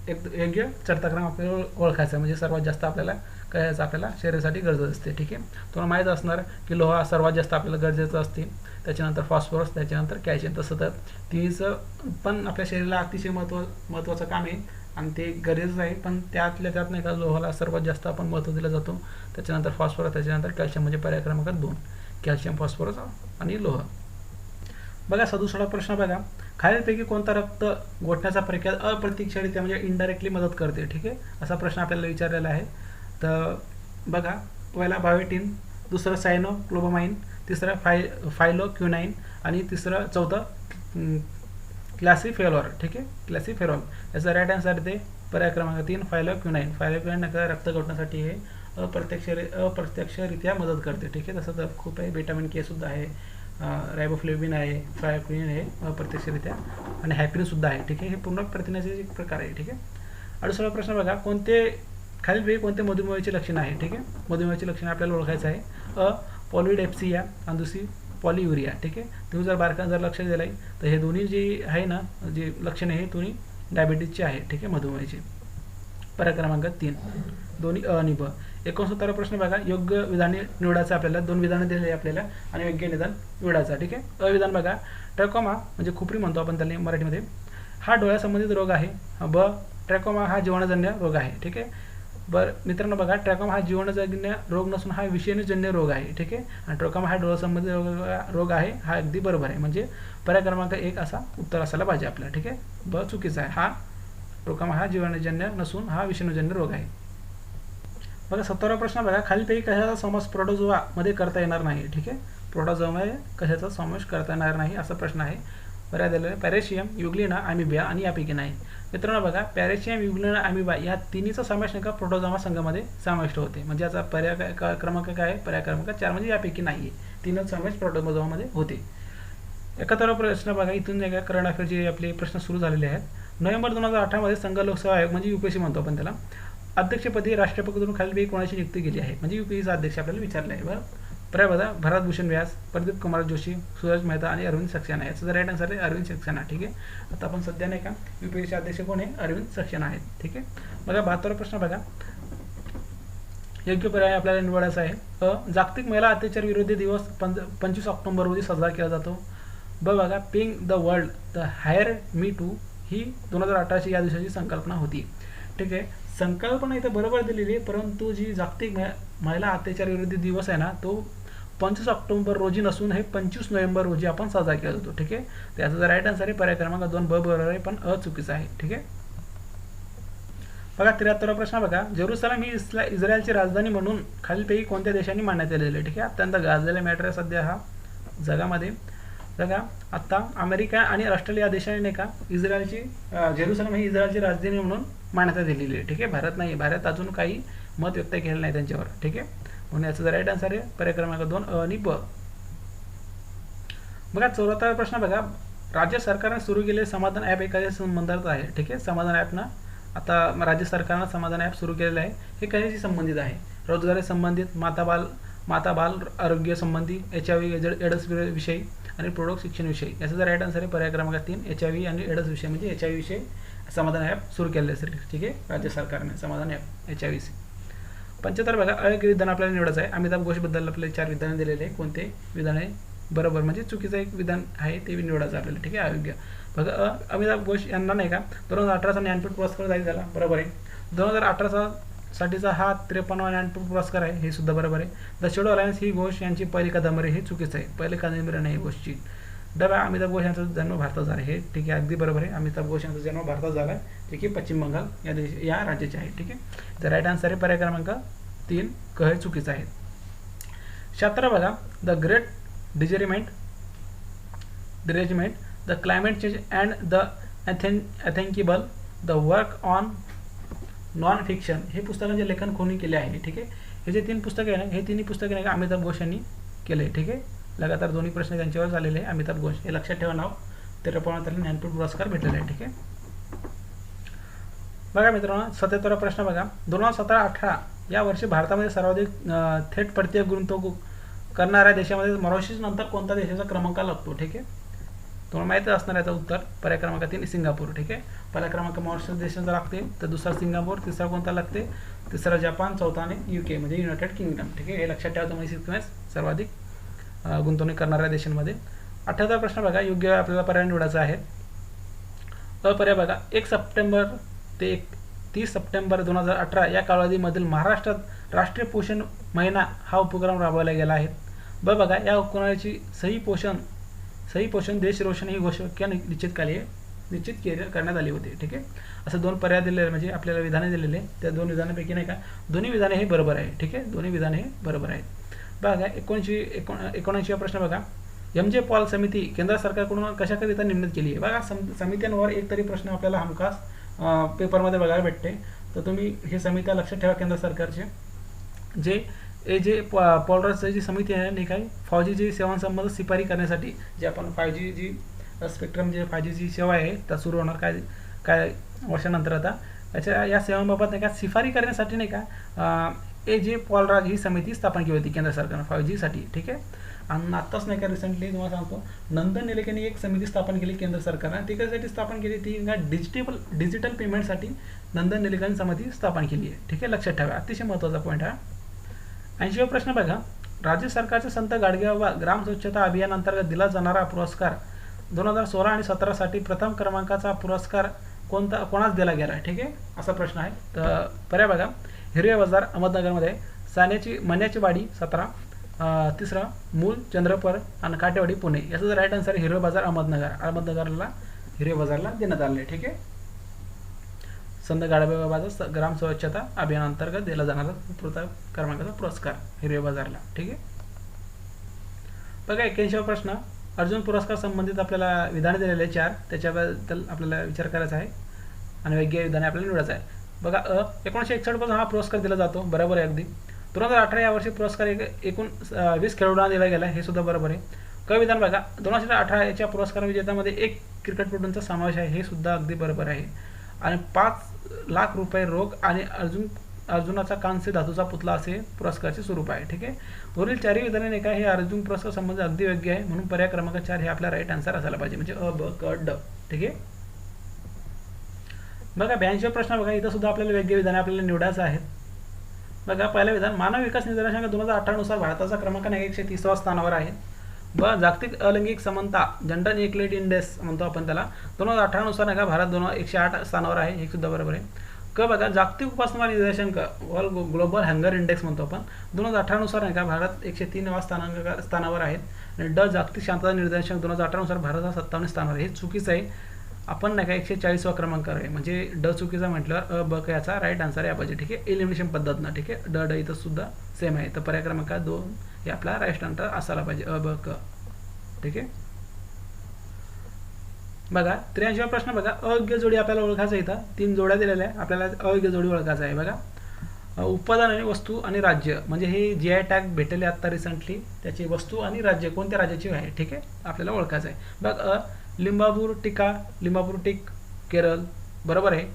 एक योग्य चढता क्रम आपल्याला ओळखायचा, म्हणजे सर्वात जास्त आपल्याला करायचं आपल्याला शरीरासाठी गरजेचं असते. ठीक आहे, तुम्हाला माहीत असणार की लोहा सर्वात जास्त आपल्याला गरजेचं असते, त्याच्यानंतर फॉस्फरस, त्याच्यानंतर कॅल्शियम. तसं तर तिचं पण आपल्या शरीराला अतिशय महत्त्वाचं काम आहे आणि ते गरजेचं आहे, पण त्यातल्या त्यात नाही का लोहाला सर्वात जास्त आपण महत्त्व दिलं जातो. त्याच्यानंतर फॉस्फरस, त्याच्यानंतर कॅल्शियम, म्हणजे पर्याय क्रमांक 2 कॅल्शियम, फॉस्फरस आणि लोह. बघा 67वा प्रश्न बघा, खालीलपैकी कोणता रक्त गोठण्याचा प्रक्रिया अप्रत्यक्षरित्या म्हणजे इनडायरेक्टली मदत करते. ठीक आहे, असा प्रश्न आपल्याला विचारलेला आहे. तर बघा, पहिला बायोटिन, दुसरं सायनोक्लोबामाइन, तिसरं फायलोक्युनाइन आणि चौथं क्लासिफेरॉल. ठीक आहे, क्लासिफेरॉल. याचा राईट आन्सर ते पर्याय क्रमांक 3 फायलोक्युनाइन. फायलोक्युनाइन रक्त गोठण्यासाठी हे अप्रत्यक्षरित्या मदत करते. ठीक आहे, तसं तर खूप आहे, विटॅमिन के सुद्धा आहे, रायबोफ्लेविन आहे, फायलोक्युनाइन आहे अप्रत्यक्षरित्या, आणि हॅपरिन सुद्धा आहे. ठीक आहे, हे पूर्ण प्रथिनाचे एक प्रकार आहे. ठीक आहे, 68वा प्रश्न बघा, खालीलपैकी कोणते मधुमेहाची लक्षणं आहे. ठीक आहे, मधुमेहाची लक्षणं आपल्याला ओळखायचं आहे. पॉलिडेप्सिया आणि दुसरी पॉलियुरिया. ठीक आहे, तुम्ही जर बारकाईने जर लक्ष दिलं तर हे दोन्ही जे आहे ना जे लक्षणे हे दोन्ही डायबिटीजचे आहे. ठीक आहे, मधुमेहाचे. पर्याय क्रमांक 3 दोन्ही अ आणि ब. 69वा प्रश्न बघा, योग्य विधाने निवडायचं आपल्याला. 2 विधानं दिलेली आहे आपल्याला आणि योग्य निदान निवडायचं. ठीक आहे, अविधान बघा, ट्रॅकोमा म्हणजे खुपरी म्हणतो आपण त्याला मराठीमध्ये, हा डोळ्यासंबंधित रोग आहे. ब, ट्रॅकोमा हा जीवाणूजन्य रोग आहे. ठीक आहे, बरं मित्रांनो बघा, ट्रॅकोमा हा जीवाणूजन्य रोग नसून हा विषाणूजन्य रोग आहे. ठीक आहे, आणि ट्रॅकोमा हा डोळ्यासंबंधित रोग आहे, हा अगदी बरोबर आहे, म्हणजे पर्याय क्रमांक 1 असा उत्तर असायला पाहिजे आपल्याला. ठीक आहे, ब चुकीचा आहे, हा ट्रॅकोमा हा जीवाणूजन्य नसून हा विषाणूजन्य रोग आहे. बघा 70वा प्रश्न बघा, खालीलपैकी कशाचा समावेश प्रोटोझोआ मध्ये करता येणार नाही. ठीक आहे, प्रोटोझोआमध्ये कशाचा समावेश करता येणार नाही असा प्रश्न आहे. पर्याय दिलेला आहे पॅरेशियम, युग्लिना, अमिबिया आणि यापैकी नाही. मित्रांनो बघा, पॅरेशियम, युग्लिना, अमिबा या तिन्हीचा समावेश नाही का प्रोटोझोआ संघामध्ये समाविष्ट होते, म्हणजे याचा पर्याय क्रमांक काय आहे, पर्याय क्रमांक 4 म्हणजे यापैकी नाही आहे. तीनच समावेश प्रोटोझोआमध्ये होते. 71वा प्रश्न बघा, इथून नाही का करंट अफेअरचे आपले प्रश्न सुरू झालेले आहेत. नोव्हेंबर 2018 मध्ये संघ लोकसेवा आयोग म्हणजे यूपीएससी म्हणतो आपण त्याला, अध्यक्षपदी राष्ट्रपतीकडून खालीलपैकी कोणाची नियुक्ती केली आहे, म्हणजे यूपीएससीचा अध्यक्ष आपल्याला विचारला आहे. बरं, पर्याय बघा, भरत भूषण व्यास, प्रदीप कुमार जोशी, सूरज मेहता आणि अरविंद सक्सेना. याचं राईट आन्सर आहे अरविंद सक्सेना. ठीक आहे, आता आपण सध्या नाही का यूपीएससी अध्यक्ष कोण आहे, अरविंद सक्सेना आहेत. ठीक आहे, बघा 72वा प्रश्न बघा, योग्य पर्याय आपल्याला निवडायचा आहे. जागतिक महिला अत्याचार विरोधी दिवस 25 ऑक्टोबर रोजी साजरा केला जातो. बघा, ping the world the higher me to ही 2018ची या दिवसाची संकल्पना होती. ठीक आहे, संकल्पना इथं बरोबर दिलेली आहे, परंतु जी जागतिक महिला अत्याचार विरोधी दिवस आहे ना तो 25 ऑक्टोबर रोजी नसून हे 25 नोव्हेंबर रोजी आपण साजरा केला जातो. ठीक आहे, त्याचा जर राईट आन्सर आहे पर्याय क्रमांक 2 ब बरोबर आहे, पण अ चुकीचा आहे. ठीक आहे, बघा 73वा प्रश्न बघा, जेरुसलेम ही इस्रायलची राजधानी म्हणून खालीलपैकी कोणत्या देशांनी मान्यता दिलेली आहे. ठीक आहे, अत्यंत गाजलेला मॅटर आहे सध्या हा जगामध्ये. बघा आत्ता अमेरिका आणि ऑस्ट्रेलिया देशाने नाही का इस्रायलची जेरुसलम ही इस्रायलची राजधानी म्हणून मान्यता दिलेली आहे. ठीक आहे, भारत नाही, भारत अजून काही मत व्यक्त केलेलं नाही त्यांच्यावर. ठीक आहे, म्हणून याचं राईट आन्सर आहे पर्याय क्रमांक 2 आणि ब. बघा 74 प्रश्न बघा, राज्य सरकारने सुरू केलेले समाधान ॲप एखाद्या संबंधात आहे. ठीक आहे, समाधान ॲप ना आता राज्य सरकारनं समाधान ॲप सुरू केलेलं आहे. हे कशाशी संबंधित आहे? रोजगारी संबंधित, माता बाल आरोग्य संबंधी, HIV एड्स विषयी आणि प्रौढ शिक्षण विषयी. याचा जर राईट आन्सर आहे पर्याय क्रमांक 3 HIV आणि एड्स विषय, म्हणजे HIV विषय समाधान ॲप सुरू केलेलं असेल. ठीक आहे, राज्य सरकारने समाधान ॲप HIV. 75 बघा, अयोग्य विधान आपल्याला निवडायचं आहे. अमिताभ घोषबद्दल आपल्याला 4 विधाने दिलेले आहे. कोणते विधान आहे बरोबर, म्हणजे चुकीचं एक विधान आहे ते निवडायचं आपल्याला. ठीक आहे, अयोग्य. बघा अमिताभ घोष यांना नाही का 2018चा ज्ञानपीठ पुरस्कार जाहीर झाला, बरोबर आहे. 2018 साठीचा हा 53वा ज्ञानपीठ पुरस्कार आहे, हे सुद्धा बरोबर आहे. द शेडो अलायन्स ही घोष यांची पहिली कादंबरी, हे चुकीचं आहे. पहिली कादंबरी नाही घोषची. डबा अमिताभ घोष यांचा जन्म भारतात झाला, हे ठीक आहे, अगदी बरोबर आहे. अमिताभ घोष यांचा जन्म भारतात झाला आहे, जे की पश्चिम बंगाल या राज्याचे आहे. ठीक आहे, तर राईट आन्सर आहे पर्याय क्रमांक 3 क हे चुकीचं आहे. 76 बघा, the great derangement, the climate change and the unthinkable, the work on non fiction, हे पुस्तकांचे लेखन कोणी केले आहे? ठीक आहे, हे जे 3 पुस्तके आहे ना, हे तिन्ही पुस्तके नाही का अमिताभ घोष यांनी केले. ठीक आहे, लगातार दोन्ही प्रश्न त्यांच्यावर झालेले आहे. अमिताभ घोष हे लक्षात ठेवा नाव, 53वा त्यांना ज्ञानपीठ पुरस्कार भेटलेला आहे. ठीक आहे, बघा मित्रांनो 77 प्रश्न बघा, 2017-18 या वर्षी भारतामध्ये सर्वाधिक थेट परकीय गुंतवणूक करणाऱ्या देशामध्ये मॉरिशस नंतर कोणत्या देशाचा क्रमांक लागतो? ठीक आहे, तुम्हाला माहिती असणार याचं उत्तर पर्याय क्रमांक 3 सिंगापूर. ठीक आहे, पहिला क्रमांक मॉरिशस देशाचा लागते, तर दुसरा सिंगापूर, तिसरा कोणता लागते, तिसरा जपान, चौथा आणि UK म्हणजे युनायटेड किंगडम. ठीक आहे, हे लक्षात ठेवा तुम्ही सिक्वेन्स सर्वाधिक गुंतवणूक करणाऱ्या देशांमध्ये. 78 प्रश्न बघा, योग्य आपल्याला पर्याय निवडायचा आहे. पर्याय बघा, 1 सप्टेंबर ते 30 सप्टेंबर 2018 या कालावधीमधील महाराष्ट्रात राष्ट्रीय पोषण महिना हा उपक्रम राबवला गेला आहे. बघा या उपक्रमाची सही पोषण देश रोशन ही घोषवाक्य निश्चित करण्यात आली होती. ठीक आहे, असं 2 पर्याय दिलेले म्हणजे आपल्याला विधाने दिलेले, त्या 2 विधानापैकी नाही का दोन्ही विधाने हे बरोबर आहे. ठीक आहे, दोन्ही विधाने हे बरोबर आहेत. बघा 79 प्रश्न बघा, MJ पॉल समिती केंद्र सरकारकडून कशाकरिता नेमण्यात केली आहे? बघा समित्यांवर एक तरी प्रश्न आपल्याला हमखास पेपरमध्ये बघायला भेटते, तर तुम्ही हे समित्या लक्षात ठेवा. केंद्र सरकारचे जे पॉलरसची जी समिती आहे नाही काय 5G जी सेवांसंबंध शिफारी करण्यासाठी, जे आपण 5G जी स्पेक्ट्रम जे 5G जी सेवा आहे त्या सुरू होणार काय वर्षानंतर, आता या सेवांबाबत नाही का शिफारी करण्यासाठी नाही का AJ पॉलराज ही समिती स्थापन केली होती केंद्र सरकारनं 5G साठी. ठीक आहे, आणि आत्ताच नाही का रिसेंटली तुम्हाला सांगतो नंदन निलेकनी एक समिती स्थापन केली केंद्र सरकारनं. ती कशासाठी स्थापन केली? ती का डिजिटल पेमेंटसाठी नंदन निलेकनी समिती स्थापन केली आहे. ठीक आहे, लक्षात ठेवा, अतिशय महत्त्वाचा पॉईंट हा. 80वा प्रश्न बघा, राज्य सरकारच्या संत गाडगेबाबा ग्राम स्वच्छता अभियान अंतर्गत दिला जाणारा पुरस्कार 2016 आणि 17 साठी प्रथम क्रमांकाचा पुरस्कार कोणास दिला गेला? ठीक आहे, असा प्रश्न आहे. तर पर्याय बघा, हिरवे बाजार अहमदनगरमध्ये, मण्याची वाडी 17, तिसरा मूल चंद्रपूर आणि काटेवाडी पुणे. याचा जर राईट आन्सर हिरवे बाजार अहमदनगरला हिरवे बाजारला देण्यात आले आहे. ठीक आहे, संत गाडगेबाबाचा ग्राम स्वच्छता अभियान अंतर्गत दिला जाणारा प्रथम क्रमांकाचा पुरस्कार हिरवे बाजारला. ठीक आहे, बघा 81वा प्रश्न, अर्जुन पुरस्कार संबंधित आपल्याला विधाने दिलेले 4, त्याच्याबद्दल आपल्याला विचार करायचा आहे आणि वैज्ञानिक विधाने आपल्याला निवडायचं आहे. बघा 1961 पासून हा पुरस्कार दिला जातो, बरोबर आहे अगदी. 2018 या वर्षी पुरस्कार एकूण 20 खेळाडूंना दिला गेला, हे सुद्धा बरोबर आहे. विधान बघा, 2018 याच्या पुरस्कार विजेत्यामध्ये 1 क्रिकेटपटूंचा समावेश आहे, हे सुद्धा अगदी बरोबर आहे. आणि 5 लाख रुपये रोख आणि अर्जुनाचा कांस्य धातूचा पुतला असे पुरस्काराचे स्वरूप आहे. ठीक आहे, वरील 4 विधाने नाही का हे अर्जुन पुरस्कार संबंधित अगदी योग्य आहे, म्हणून पर्याय क्रमांक 4 हे आपला राईट आन्सर असायला पाहिजे, म्हणजे अ, ब, क, ड. ठीक आहे, बघा 82वा प्रश्न बघा, इथं सुद्धा आपल्याला वेगळे विधाने आपल्याला निवडायचं आहे. बघा पहिलं विधान, मानव विकास निर्देशांक 2018 नुसार भारताचा क्रमांक 130व्या स्थानावर आहे. जागतिक अलैंगिक समानता जेंडर इक्वलिटी इंडेक्स म्हणतो आपण त्याला, 2018 नुसार नाही का भारत 108 स्थानावर आहे, हे सुद्धा बरोबर आहे. बघा जागतिक उपासमार निर्देशांक ग्लोबल हंगर इंडेक्स म्हणतो आपण, 2018 नुसार नाही का भारत 103व्या स्थानावर आहे. आणि जागतिक शांतता निर्देशांक 2018 नुसार भारत 57 स्थानावर आहे, हे चुकीचं आहे. आपण नाही का 140वा क्रमांकावर आहे, म्हणजे चुकीचा म्हटल्यावर ब क याचा राईट आन्सर आहे पाहिजे. ठीक आहे, एलिमिनेशन पद्धतीनं. ठीक आहे, ड इथं सुद्धा सेम आहे, तर पर्याय क्रमांक 2 हे आपला राईट आन्सर असायला पाहिजे, अ, ब, क. ठीक आहे, बघा 83वा प्रश्न बघा, अयोग्य जोडी आपल्याला ओळखायचं इथं 3 जोड्या दिलेल्या आहे, आपल्याला अयोग्य जोडी ओळखायचं आहे. बघा उत्पादन आणि वस्तू आणि राज्य, म्हणजे हे GI टॅग भेटले आता रिसेंटली, त्याची वस्तू आणि राज्य कोणत्या राज्याची आहे, ठीक आहे, आपल्याला ओळखायचं आहे. बघ लिंबापूर टिका, लिंबापूर टिक केरळ, बरोबर आहे.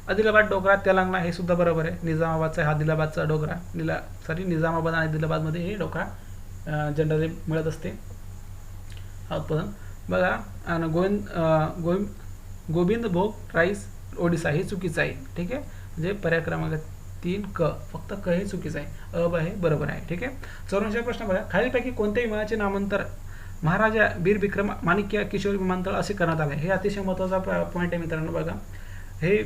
आदिलाबाद डोगरा तेलंगणा, हे सुद्धा बरोबर आहे. निजामाबादचा हा आदिलाबादचा डोगरा, निजामाबाद आणि आदिलाबादमध्ये हे डोकरा जनरली मिळत असते हा उत्पादन. बघा आणि गोविंद भोग राईस ओडिसा, हे चुकीचं आहे, ठीक आहे. म्हणजे पर्याय क्रमांक 3 क, फक्त क हे चुकीचं आहे, अ आहे बरोबर आहे, ठीक आहे. 84 प्रश्न बघा, खालीलपैकी कोणत्या विमानाचे नामांतर महाराजा वीर विक्रम माणिक्य किशोर विमानतळ असे करण्यात आले. हे अतिशय महत्त्वाचा पॉईंट आहे मित्रांनो. बघा हे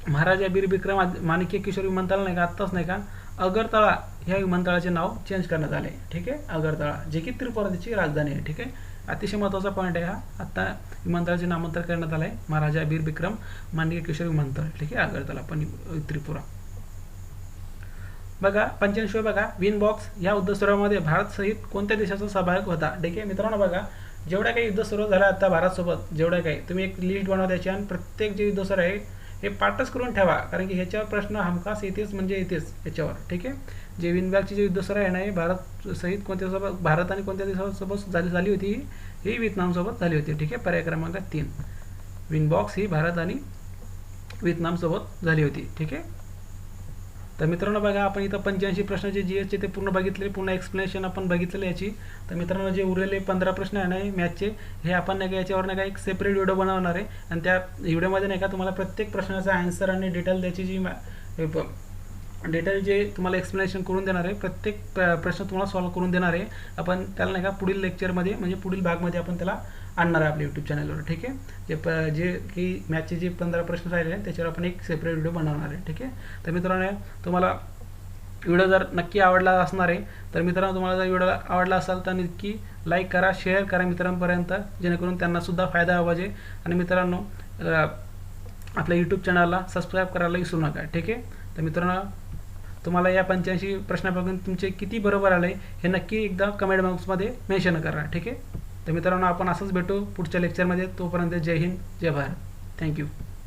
महाराजा वीर विक्रम माणिक्य किशोर विमानतळ नाही का, आत्ताच नाही का अगरतळा ह्या विमानतळाचे नाव चेंज करण्यात आले, ठीक आहे. अगरतळा जे की त्रिपुराची राजधानी आहे, ठीक आहे. अतिशय महत्त्वाचा पॉईंट आहे हा. आता विमानतळाचे नामांतर करण्यात आलं आहे महाराजा वीर विक्रम माणिक्य किशोर विमानतळ, ठीक आहे, अगरतळा पण त्रिपुरा. बघा 85 बघा, विनबॉक्स या युद्धसरावामध्ये भारत सहित कोणत्या देशाचा सहभाग होता, ठीक आहे मित्रांनो. बघा जेवढ्या काही युद्धसराव झाल्या आता भारतसोबत, जेवढ्या काही तुम्ही एक लिस्ट बनवा त्याची आणि प्रत्येक जे युद्धसराव आहे हे पाठच करून ठेवा, कारण की ह्याच्यावर प्रश्न हमखास येतेच म्हणजे येतेच ह्याच्यावर, ठीक आहे. जे विनबॉक्सची जे युद्धसराव आहे ना, हे भारत सहित कोणत्यासोबत, भारत आणि कोणत्या देशासोबत झाली होती, ही व्हिएतनामसोबत झाली होती, ठीक आहे. पर्याय क्रमांक 3 विनबॉक्स ही भारत आणि व्हिएतनामसोबत झाली होती, ठीक आहे. तर मित्रांनो बघा आपण इथं 85 प्रश्नाचे GSचे ते पूर्ण बघितले, पूर्ण एक्सप्लेनेशन आपण बघितलेलं याची. तर मित्रांनो जे उरलेले 15 प्रश्न आहे ना मॅथचे, हे आपण नाही का याच्यावर नाही का एक सेपरेट व्हिडिओ बनवणार आहे, आणि त्या व्हिडिओमध्ये नाही का तुम्हाला प्रत्येक प्रश्नाचा आन्सर आणि डिटेल त्याची जी डिटेल जे तुम्हाला एक्सप्लेनेशन करून देणार आहे, प्रत्येक प्रश्न तुम्हाला सॉल्व्ह करून देणार आहे आपण. त्याला नाही का पुढील लेक्चरमध्ये म्हणजे पुढील भागमध्ये आपण त्याला आणणार आहे आपल्या यूट्यूब चॅनलवर, ठीक आहे. जे की मॅथचे जे 15 प्रश्न राहिले आहेत त्याच्यावर आपण एक सेपरेट व्हिडिओ बनवणार आहे, ठीक आहे. तर मित्रांनो तुम्हाला व्हिडिओ जर नक्की आवडला असणार आहे, तर मित्रांनो तुम्हाला जर व्हिडिओ आवडला असेल तर नक्की लाईक करा, शेअर करा मित्रांपर्यंत, जेणेकरून त्यांनासुद्धा फायदा व्हावा पाहिजे. आणि मित्रांनो आपल्या यूट्यूब चॅनलला सबस्क्राईब करायला विसरू नका, ठीक आहे. तर मित्रांनो तुम्हाला या 85 प्रश्नापासून तुमचे किती बरोबर आले हे नक्की एकदा कमेंट बॉक्समध्ये मेन्शन करा, ठीक आहे. तर मित्रांनो आपण असंच भेटू पुढच्या लेक्चरमध्ये. तोपर्यंत जय हिंद, जय भारत, थँक्यू.